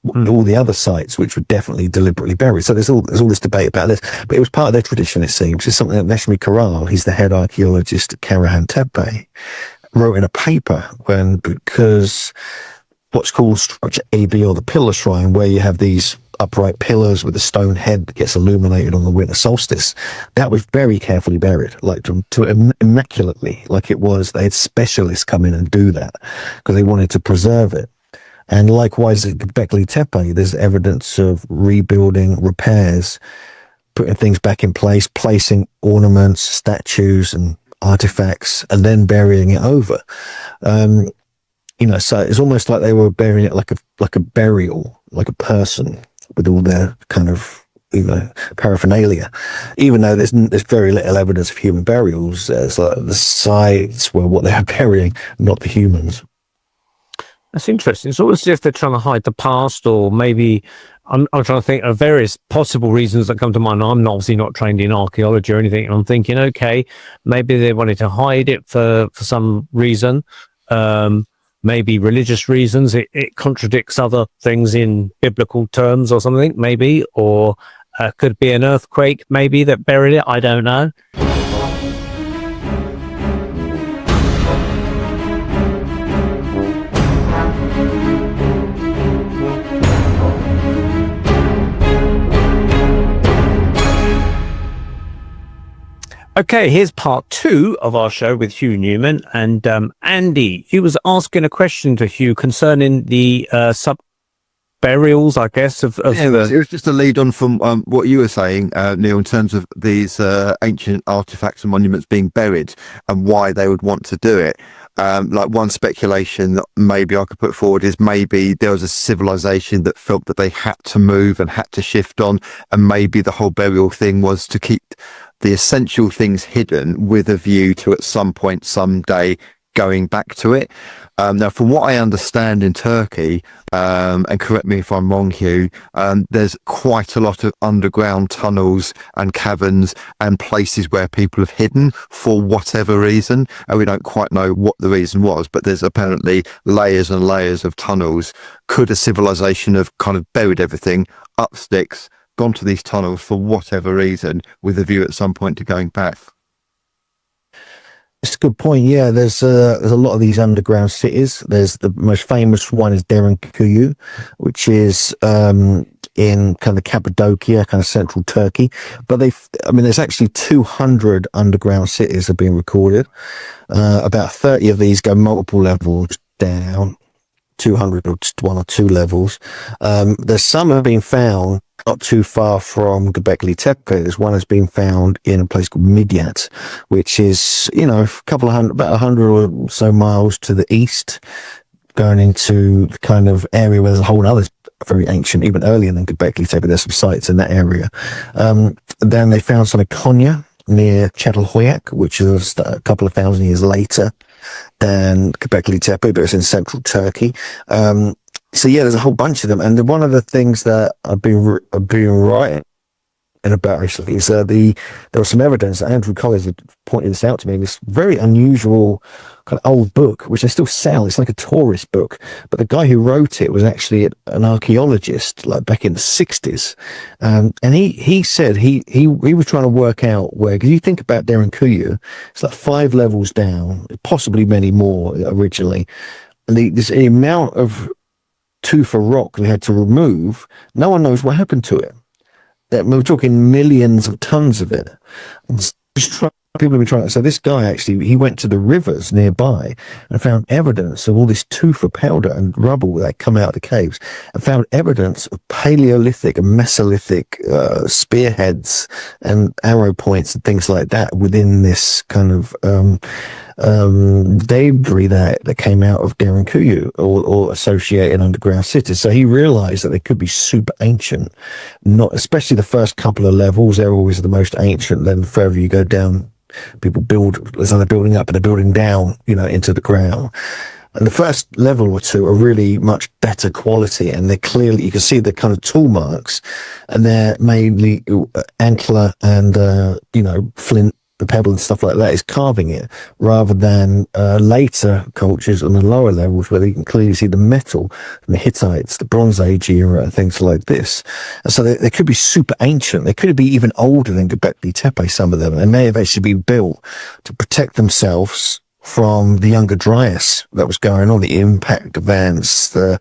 all the other sites, which were definitely deliberately buried. So there's all this debate about this. But it was part of their tradition, it seems. It's something that Neshmi Karal, he's the head archaeologist at Karahan Tepe, wrote in a paper because what's called structure AB, or the pillar shrine, where you have these upright pillars with a stone head that gets illuminated on the winter solstice, that was very carefully buried, like to immaculately, like it was. They had specialists come in and do that because they wanted to preserve it. And likewise at Gobekli Tepe, there's evidence of rebuilding, repairs, putting things back in place, placing ornaments, statues and artifacts, and then burying it over. So it's almost like they were burying it like a burial, like a person, with all their kind of paraphernalia. Even though there's very little evidence of human burials, there's like the sites were what they were burying, not the humans. That's interesting. It's almost as if they're trying to hide the past, or maybe I'm trying to think of various possible reasons that come to mind. I'm obviously not trained in archaeology or anything, and I'm thinking, okay, maybe they wanted to hide it for some reason. Maybe religious reasons. It contradicts other things in biblical terms or something, maybe, or could be an earthquake, maybe, that buried it. I don't know. Okay, here's part 2 of our show with Hugh Newman. And Andy, he was asking a question to Hugh concerning the burials, I guess. It was just a lead on from what you were saying, Neil, in terms of these ancient artifacts and monuments being buried and why they would want to do it. Like one speculation that maybe I could put forward is maybe there was a civilization that felt that they had to move and had to shift on, and maybe the whole burial thing was to keep the essential things hidden with a view to at some point, someday, going back to it. Now, from what I understand in Turkey, and correct me if I'm wrong, Hugh, there's quite a lot of underground tunnels and caverns and places where people have hidden for whatever reason. And we don't quite know what the reason was, but there's apparently layers and layers of tunnels. Could a civilization have kind of buried everything up sticks, gone to these tunnels for whatever reason with a view at some point to going back? It's a good point. Yeah, there's a lot of these underground cities. There's the most famous one is Derinkuyu, which is in kind of Cappadocia, kind of central Turkey. But there's actually 200 underground cities have been recorded. About 30 of these go multiple levels down, 200 or just 1 or 2 levels. There's some have been found not too far from Gobekli Tepe. There's one has been found in a place called Midyat, which is, about 100 or so miles to the east, going into the kind of area where there's a whole other very ancient, even earlier than Gobekli Tepe. There's some sites in that area. Then they found some in Konya near Çatalhöyük, which is a couple of thousand years later than Gobekli Tepe, but it's in central Turkey. So yeah, there's a whole bunch of them, and one of the things that I've been writing about recently is there was some evidence that Andrew Collins had pointed this out to me. This very unusual kind of old book, which they still sell. It's like a tourist book, but the guy who wrote it was actually an archaeologist, like back in the 60s, and he said he was trying to work out where, because you think about Derinkuyu, it's like 5 levels down, possibly many more originally, and the amount of tufa rock they had to remove, no one knows what happened to it. We're talking millions of tons of it. People have been trying. So this guy actually, he went to the rivers nearby and found evidence of all this tufa powder and rubble that come out of the caves, and found evidence of Paleolithic and Mesolithic spearheads and arrow points and things like that within this kind of debris that came out of Derinkuyu or associated underground cities. So he realized that they could be super ancient, not especially the first couple of levels. They're always the most ancient. Then the further you go down, people build, as they're building up and they're building down, into the ground. And the first level or two are really much better quality, and they're clearly, you can see the kind of tool marks, and they're mainly antler and, flint, the pebble and stuff like that is carving it, rather than later cultures on the lower levels where you can clearly see the metal from the Hittites, the Bronze Age era, and things like this. And so they could be super ancient. They could be even older than Gobekli Tepe, some of them. They may have actually been built to protect themselves from the Younger Dryas that was going on, the impact events, the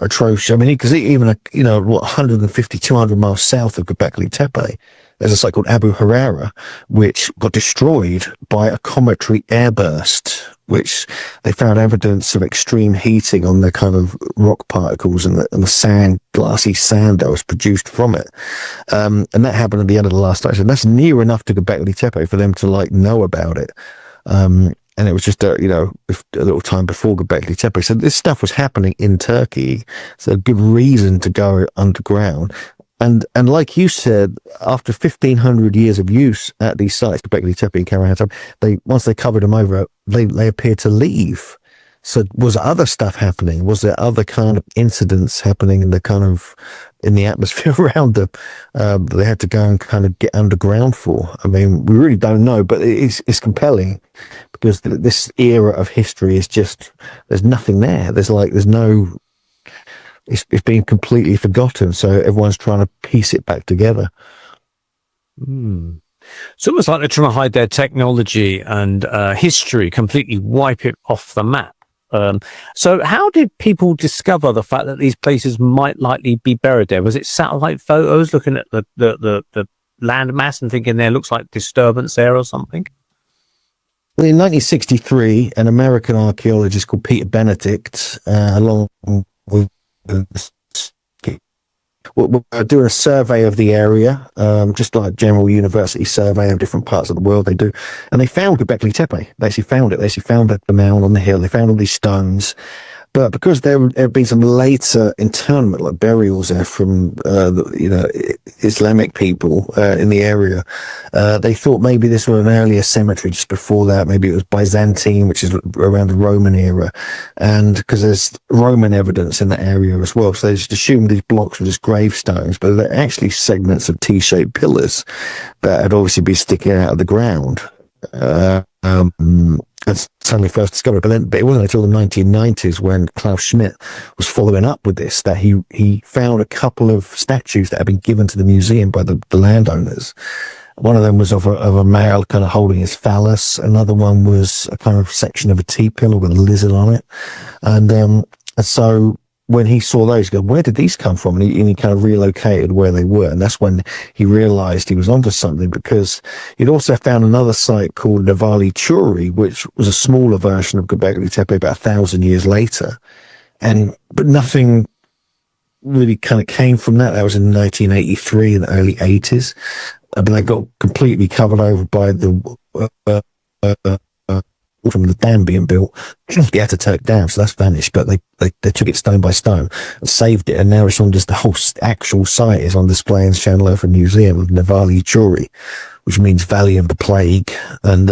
atrocious. I mean, because even 150, 200 miles south of Gobekli Tepe, there's a site called Abu Harara, which got destroyed by a cometary airburst, which they found evidence of extreme heating on the kind of rock particles and the sand, glassy sand that was produced from it. And that happened at the end of the last ice. And that's near enough to Gobekli Tepe for them to know about it. And it was just a little time before Gobekli Tepe. So this stuff was happening in Turkey. So a good reason to go underground. And like you said, after 1,500 years of use at these sites, Gobekli Tepe and Karahan Tepe, once they covered them over, they appeared to leave. So was other stuff happening? Was there other kind of incidents happening in the atmosphere around them they had to go and kind of get underground for? I mean, we really don't know, but it's compelling because this era of history is just, there's nothing there. There's no, it's been completely forgotten. So everyone's trying to piece it back together. It's almost like they're trying to hide their technology and history, completely wipe it off the map. So how did people discover the fact that these places might likely be buried there? Was it satellite photos looking at the land mass and thinking there looks like disturbance there or something? Well, in 1963, an American archaeologist called Peter Benedict, along with we're doing a survey of the area, just like a general university survey of different parts of the world they do. And they found Gobekli Tepe. They actually found it. They actually found the mound on the hill. They found all these stones. But because there have been some later interment, like burials there from, Islamic people in the area, they thought maybe this was an earlier cemetery just before that. Maybe it was Byzantine, which is around the Roman era. And because there's Roman evidence in that area as well. So they just assumed these blocks were just gravestones, but they're actually segments of T-shaped pillars that had obviously been sticking out of the ground. That's suddenly first discovered, but it wasn't until the 1990s when Klaus Schmidt was following up with this that he found a couple of statues that had been given to the museum by the landowners. One of them was of a male kind of holding his phallus. Another one was a kind of section of a T-pillar with a lizard on it. And so when he saw those, he goes, where did these come from? And he kind of relocated where they were. And that's when he realized he was onto something, because he'd also found another site called Navali Churi, which was a smaller version of Gobekli Tepe about 1,000 years later. But nothing really kind of came from that. That was in 1983, in the early 80s. But they got completely covered over by the from the dam being built, the Ataturk Dam, so that's vanished. But they took it stone by stone and saved it, and now it's on just the whole actual site is on display in Channel Earth Museum of Navali Churi, which means Valley of the Plague. And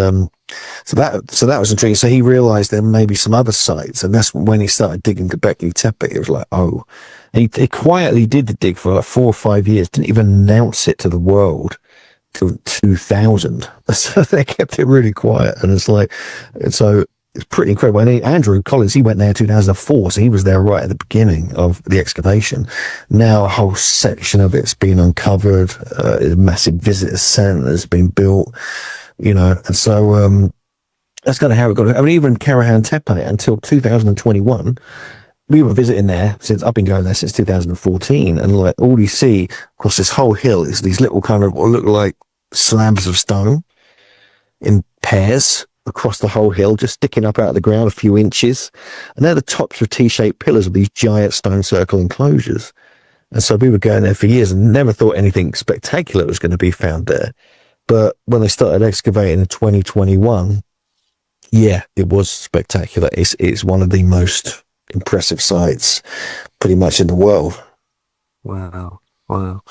so that was intriguing. So he realized there may be some other sites, and that's when he started digging Gobekli Tepe. It was like, oh, he quietly did the dig for like 4 or 5 years, didn't even announce it to the world till 2000. So they kept it really quiet, and so it's pretty incredible. And Andrew Collins, he went there in 2004, so he was there right at the beginning of the excavation. Now a whole section of it's been uncovered, a massive visitor centre has been built, and so that's kind of how it got. I mean, even Karahan Tepe until 2021. We were visiting there since I've been going there since 2014, and like all you see across this whole hill is these little kind of what look like slabs of stone in pairs across the whole hill, just sticking up out of the ground a few inches, and they're the tops of T-shaped pillars of these giant stone circle enclosures. And so we were going there for years and never thought anything spectacular was going to be found there. But when they started excavating in 2021, Yeah, it was spectacular. It's one of the most impressive sites pretty much in the world. Wow. Wow.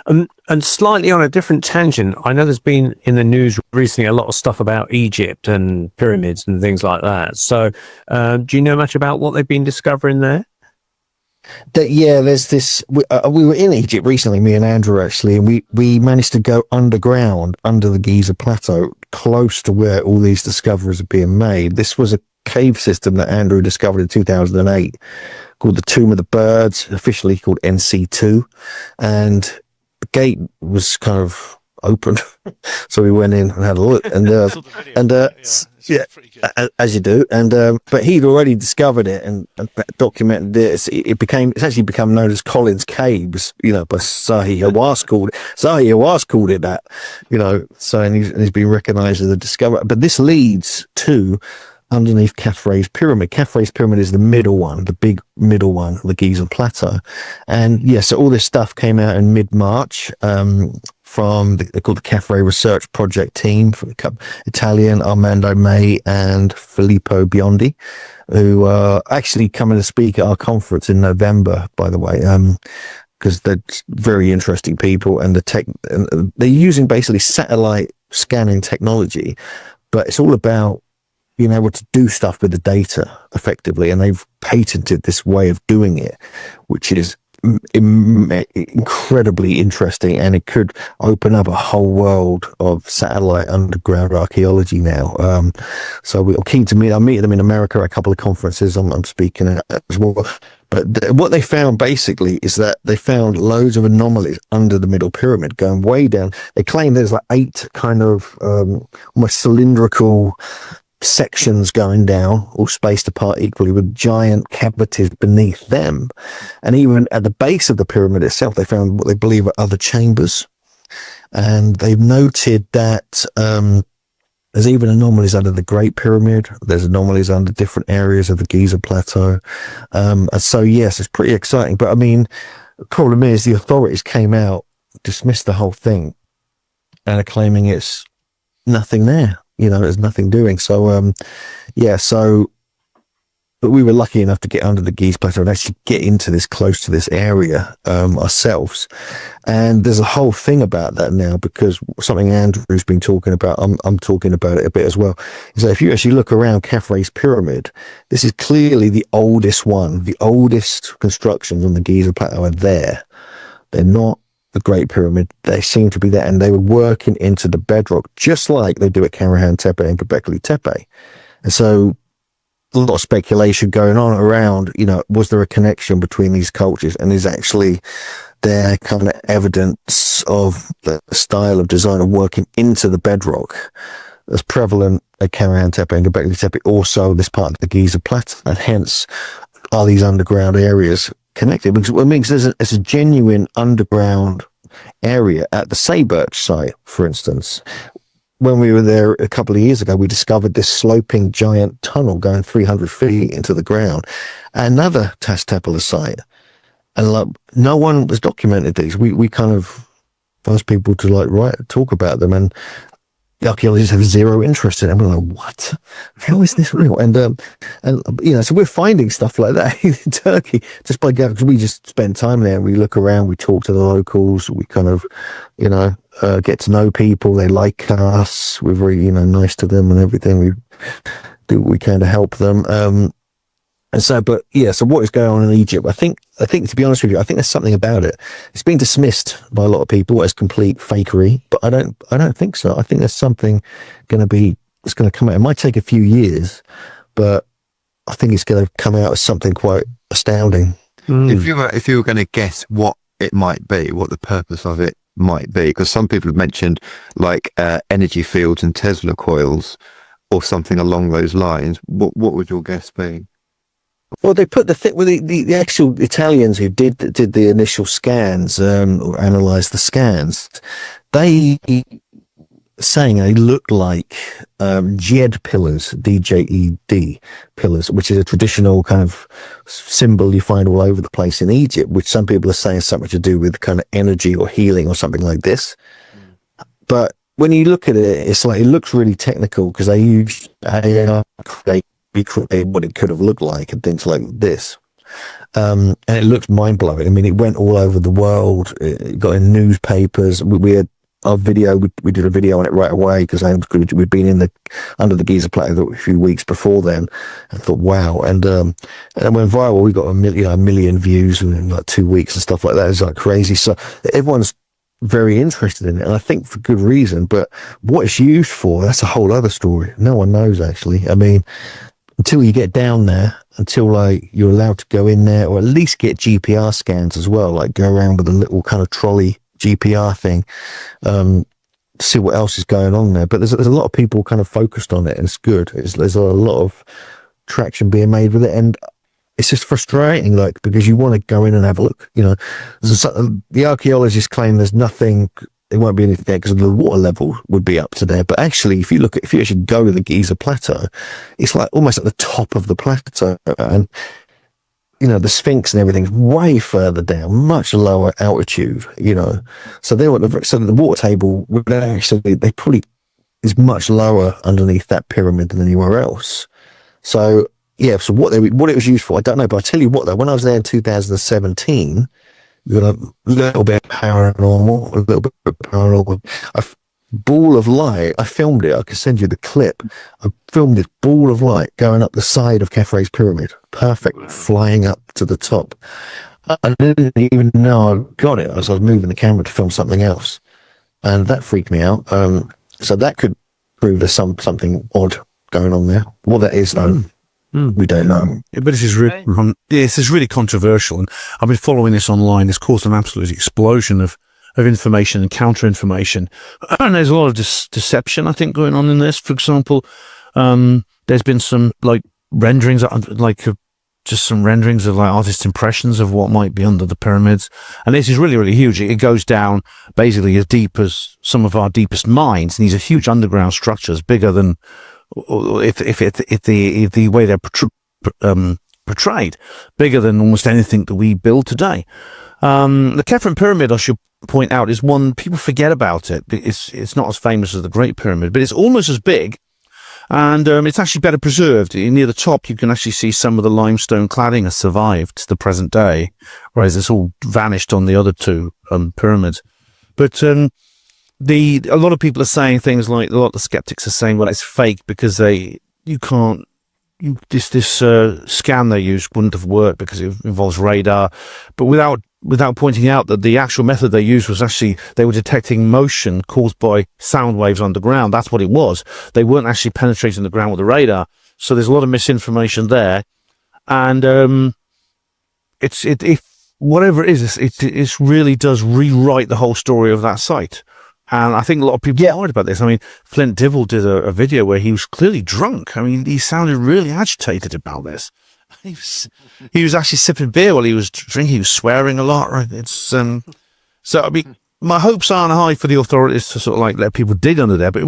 And slightly on a different tangent, I know there's been in the news recently a lot of stuff about Egypt and pyramids and things like that. So, do you know much about what they've been discovering there? Yeah, there's this. We were in Egypt recently, me and Andrew actually, and we managed to go underground under the Giza Plateau, close to where all these discoveries are being made. This was a cave system that Andrew discovered in 2008 called the Tomb of the Birds, officially called NC2, and the gate was kind of open, so we went in and had a look, yeah, as you do, and but he'd already discovered it and documented it. It's actually become known as Collins Caves, by Zahi Hawass called it that, so and he's been recognised as a discoverer. But this leads to underneath Khafre's pyramid. Khafre's pyramid is the middle one, the big middle one, the Giza Plateau. And yeah, so all this stuff came out in mid-March from they're called the Khafre Research Project team, from the Italian Armando May and Filippo Biondi, who are actually coming to speak at our conference in November, by the way, because they're very interesting people, and they're using basically satellite scanning technology, but it's all about being able to do stuff with the data effectively, and they've patented this way of doing it, which is incredibly interesting, and it could open up a whole world of satellite underground archaeology now. So we're keen to meet. I'm meeting them in America at a couple of conferences I'm speaking at as well. But what they found basically is that they found loads of anomalies under the middle pyramid going way down. They claim there's like 8 kind of almost cylindrical sections going down, all spaced apart equally, with giant cavities beneath them. And even at the base of the pyramid itself, they found what they believe are other chambers. And they've noted that there's even anomalies under the Great Pyramid. There's anomalies under different areas of the Giza Plateau. And so, yes, it's pretty exciting. But I mean, the problem is the authorities came out, dismissed the whole thing, and are claiming it's nothing there. There's nothing doing. So, but we were lucky enough to get under the Giza Plateau and actually get into this, close to this area ourselves. And there's a whole thing about that now, because something Andrew's been talking about, I'm talking about it a bit as well. So if you actually look around Khafre's pyramid, this is clearly the oldest one. The oldest constructions on the Giza Plateau are there. They're not the Great Pyramid. They seem to be there, and they were working into the bedrock just like they do at Karahan Tepe and Gobekli Tepe. And so a lot of speculation going on around, was there a connection between these cultures, and is actually there kind of evidence of the style of design of working into the bedrock that's prevalent at Karahan Tepe and Gobekli Tepe, also this part of the Giza Plateau, and hence are these underground areas connected? Because it means there's a genuine underground area at the Sayburch site, for instance. When we were there a couple of years ago, we discovered this sloping giant tunnel going 300 feet into the ground. Another Tastepala site, and no one has documented these. We kind of asked people to talk about them, and the archaeologists have zero interest in it. And we're like, what? How is this real? And so we're finding stuff like that in Turkey just by going, because we just spend time there. We look around, we talk to the locals, we kind of, get to know people. They like us. We're very, nice to them and everything. We do what we can to help them. So what is going on in Egypt? I think, to be honest with you, I think there's something about it. It's been dismissed by a lot of people as complete fakery, but I don't think so. I think there's something it's going to come out. It might take a few years, but I think it's going to come out as something quite astounding. If you were going to guess what it might be, what the purpose of it might be, because some people have mentioned energy fields and Tesla coils or something along those lines, what would your guess be? Well, they put the actual Italians who did the initial scans, or analysed the scans. They saying they look like Djed pillars, D-J-E-D pillars, which is a traditional kind of symbol you find all over the place in Egypt, which some people are saying is something to do with kind of energy or healing or something like this. But when you look at it, it's like it looks really technical because they use AI to recreate what it could have looked like and things like this. And it looks mind blowing. I mean, it went all over the world. It got in newspapers. We had our video. We did a video on it right away because we'd been under the Giza Plateau a few weeks before then, and thought, wow. And it went viral. We got a million views in like 2 weeks and stuff like that. It was like crazy. So everyone's very interested in it, and I think for good reason. But what it's used for, that's a whole other story. No one knows, actually. I mean, until you get down there, until like you're allowed to go in there, or at least get GPR scans as well, like go around with a little kind of trolley GPR thing, see what else is going on there. But there's a lot of people kind of focused on it, and it's good. There's a lot of traction being made with it, and it's just frustrating, like, because you want to go in and have a look. You know, the archaeologists claim there's nothing. There won't be anything there because the water level would be up to there. But actually, if you actually go to the Giza Plateau, it's like almost at the top of the plateau, and you know the Sphinx and everything's way further down, much lower altitude. You know, so the water table would actually is much lower underneath that pyramid than anywhere else. So yeah, so what it was used for, I don't know. But I tell you what, though, when I was there in 2017. We got a little bit paranormal. A ball of light. I filmed it. I can send you the clip. I filmed this ball of light going up the side of Khafre's pyramid. Perfect, flying up to the top. I didn't even know I got it as I was moving the camera to film something else, and that freaked me out. So that could prove there's something odd going on there. What that is, though. We don't know. But this is really controversial, and I've been following this online. It's caused an absolute explosion of information and counter-information, and there's a lot of deception, I think, going on in this. For example, there's been some like renderings, just some renderings of like artist impressions of what might be under the pyramids, and this is really, really huge. It goes down basically as deep as some of our deepest mines, and these are huge underground structures, bigger than. If the way they're portrayed, bigger than almost anything that we build today. The Khafre Pyramid, I should point out, is one people forget about it. It's not as famous as the Great Pyramid, but it's almost as big, and it's actually better preserved. Near the top, you can actually see some of the limestone cladding has survived to the present day, whereas it's all vanished on the other two pyramids. But a lot of people are saying things like, a lot of the skeptics are saying, well, it's fake because this scan they used wouldn't have worked because it involves radar, but without pointing out that the actual method they used was actually, they were detecting motion caused by sound waves underground. That's what it was. They weren't actually penetrating the ground with the radar. So there's a lot of misinformation there, and whatever it is, it really does rewrite the whole story of that site. And I think a lot of people are worried about this. I mean, Flint Dibble did a video where he was clearly drunk. I mean, he sounded really agitated about this. He was actually sipping beer while he was drinking. He was swearing a lot. Right? It's so. I mean, my hopes aren't high for the authorities to sort of like let people dig under there. But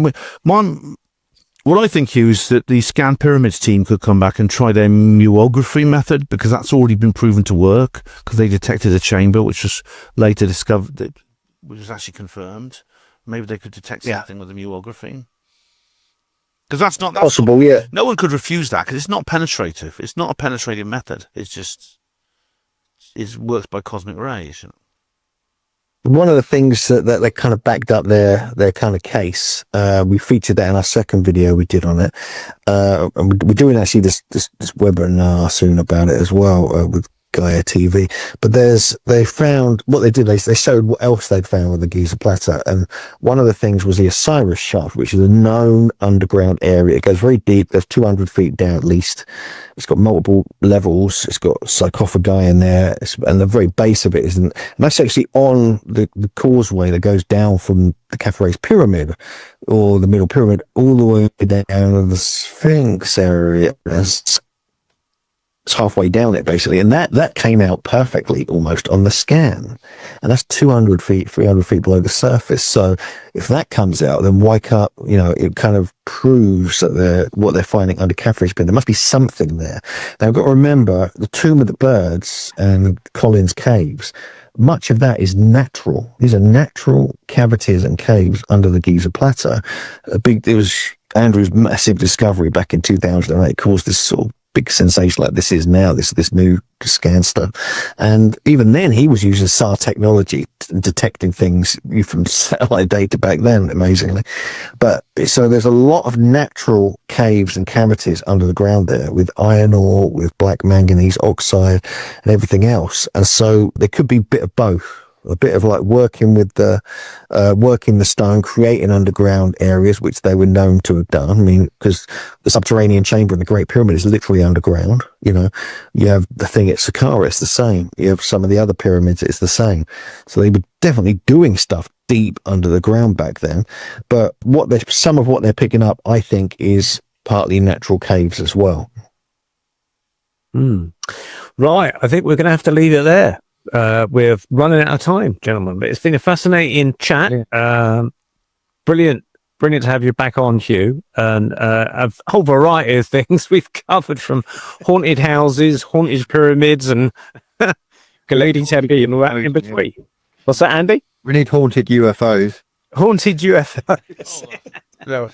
what I think, Hugh, is that the Scan Pyramids team could come back and try their muography method, because that's already been proven to work. Because they detected a chamber, which was later discovered, which was actually confirmed. Maybe they could detect something with the muography. Because that's possible, yeah. No one could refuse that, because it's not penetrative. It's not a penetrative method. It's just, it works by cosmic rays. You know? One of the things that they kind of backed up their kind of case, we featured that in our second video we did on it. And we're doing actually this webinar soon about it as well, with Gaia TV. But they found what they did. They showed what else they'd found with the Giza Plateau, and one of the things was the Osiris shaft, which is a known underground area. It goes very deep. There's 200 feet down at least. It's got multiple levels. It's got sarcophagi in there, and the very base of it isn't. And that's actually on the causeway that goes down from the Khafre's pyramid, or the middle pyramid, all the way down to the Sphinx area. It's halfway down it, basically, and that came out perfectly almost on the scan, and that's 200 feet, 300 feet below the surface. So if that comes out, then why can't, it kind of proves that what they're finding under Khafre's pyramid, there must be something there. Now, I've got to remember the Tomb of the Birds and Collins Caves, much of that is natural. These are natural cavities and caves under the Giza Plateau. It was Andrew's massive discovery back in 2008 caused this sort of big sensation like this is now, this new scan stuff. And even then he was using SAR technology, detecting things from satellite data back then, amazingly. But so there's a lot of natural caves and cavities under the ground there with iron ore, with black manganese oxide and everything else. And so there could be a bit of both. A bit of like working the stone, creating underground areas, which they were known to have done. I mean, because the subterranean chamber in the Great Pyramid is literally underground. You know, you have the thing at Saqqara, it's the same. You have some of the other pyramids, it's the same. So they were definitely doing stuff deep under the ground back then. But some of what they're picking up, I think, is partly natural caves as well. Right, I think we're going to have to leave it there. We're running out of time, gentlemen, but it's been a fascinating chat. Brilliant to have you back on, Hugh, and a whole variety of things we've covered, from haunted houses, haunted pyramids, and Gobekli Tepe and all that in between. What's that, Andy? We need haunted UFOs. Haunted UFOs. No,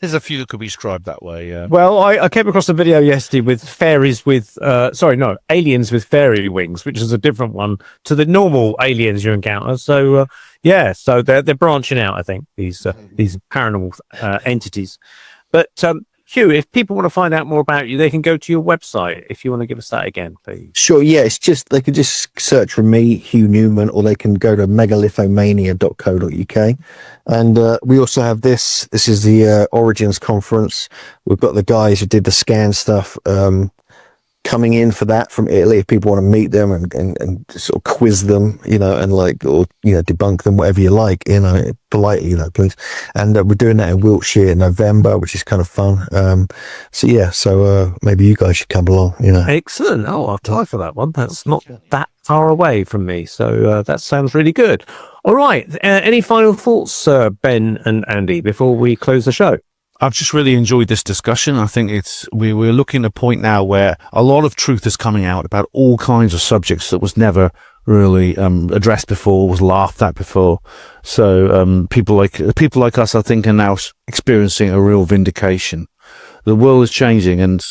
there's a few that could be described that way. Yeah. Well, I came across a video yesterday with aliens with fairy wings, which is a different one to the normal aliens you encounter. So, so they're branching out, I think, these paranormal entities. But Hugh, if people want to find out more about you, they can go to your website. If you want to give us that again, please. Sure, yeah, it's just, they could just search for me, Hugh Newman, or they can go to megalithomania.co.uk. And we also have this is the Origins Conference. We've got the guys who did the scan stuff coming in for that from Italy, if people want to meet them and sort of quiz them, you know, and debunk them, whatever you like, you know, politely, please. And we're doing that in Wiltshire in November, which is kind of fun. So maybe you guys should come along, you know. Excellent. Oh, I'll apply for that one. That's not that far away from me, so that sounds really good. All right, any final thoughts, Ben and Andy, before we close the show? I've just really enjoyed this discussion. I think we're looking at a point now where a lot of truth is coming out about all kinds of subjects that was never really addressed before, was laughed at before. So people like us, I think, are now experiencing a real vindication. The world is changing, and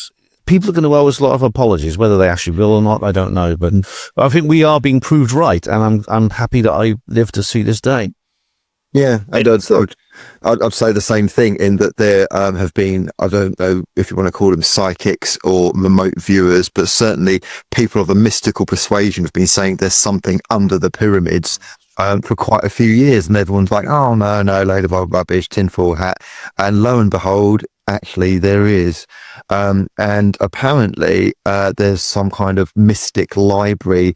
people are going to owe us a lot of apologies. Whether they actually will or not, I don't know. But I think we are being proved right, and I'm happy that I lived to see this day. Yeah, and I'd say the same thing, in that there have been, I don't know if you want to call them psychics or remote viewers, but certainly people of a mystical persuasion have been saying there's something under the pyramids for quite a few years, and everyone's like, oh no, load of old rubbish, tinfoil hat. And lo and behold, actually there is. And apparently there's some kind of mystic library,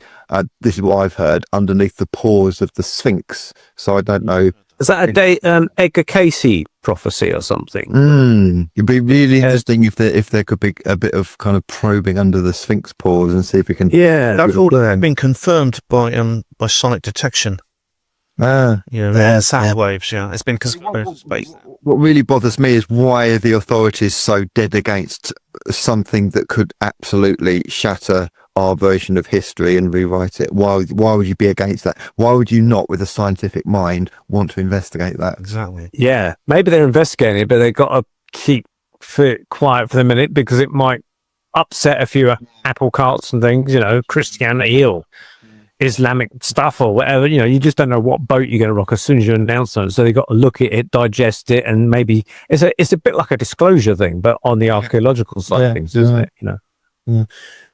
this is what I've heard, underneath the pores of the Sphinx. So I don't know. Is that Edgar Casey prophecy or something? It'd be really interesting if there could be a bit of kind of probing under the Sphinx pores and see if we can. Yeah, that's all been confirmed by sonic detection. Sound waves. Yeah, it's been confirmed in space. What really bothers me is, why are the authorities so dead against something that could absolutely shatter our version of history and rewrite it? Why would you be against that? Why would you not, with a scientific mind, want to investigate that? Exactly. Yeah, maybe they're investigating it, but they've got to keep it quiet for the minute, because it might upset a few apple carts and things, you know, Christianity or Islamic stuff or whatever. You know, you just don't know what boat you're going to rock as soon as you announce it. So they've got to look at it, digest it, and maybe it's a bit like a disclosure thing, but on the archaeological side of things, isn't it? You know. Yeah.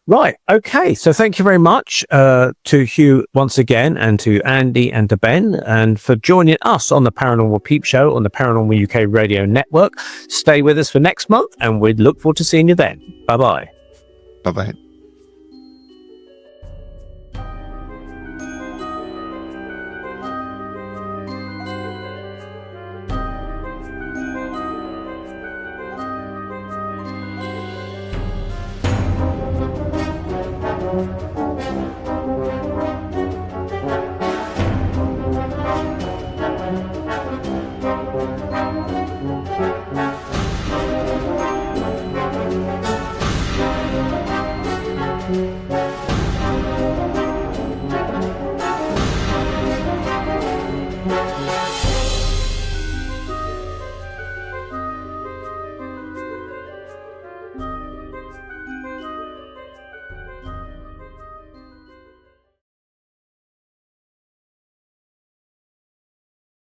Right. Okay. So thank you very much to Hugh once again, and to Andy and to Ben, and for joining us on the Paranormal Peep Show on the Paranormal UK Radio Network. Stay with us for next month, and we'd look forward to seeing you then. Bye-bye. Bye-bye.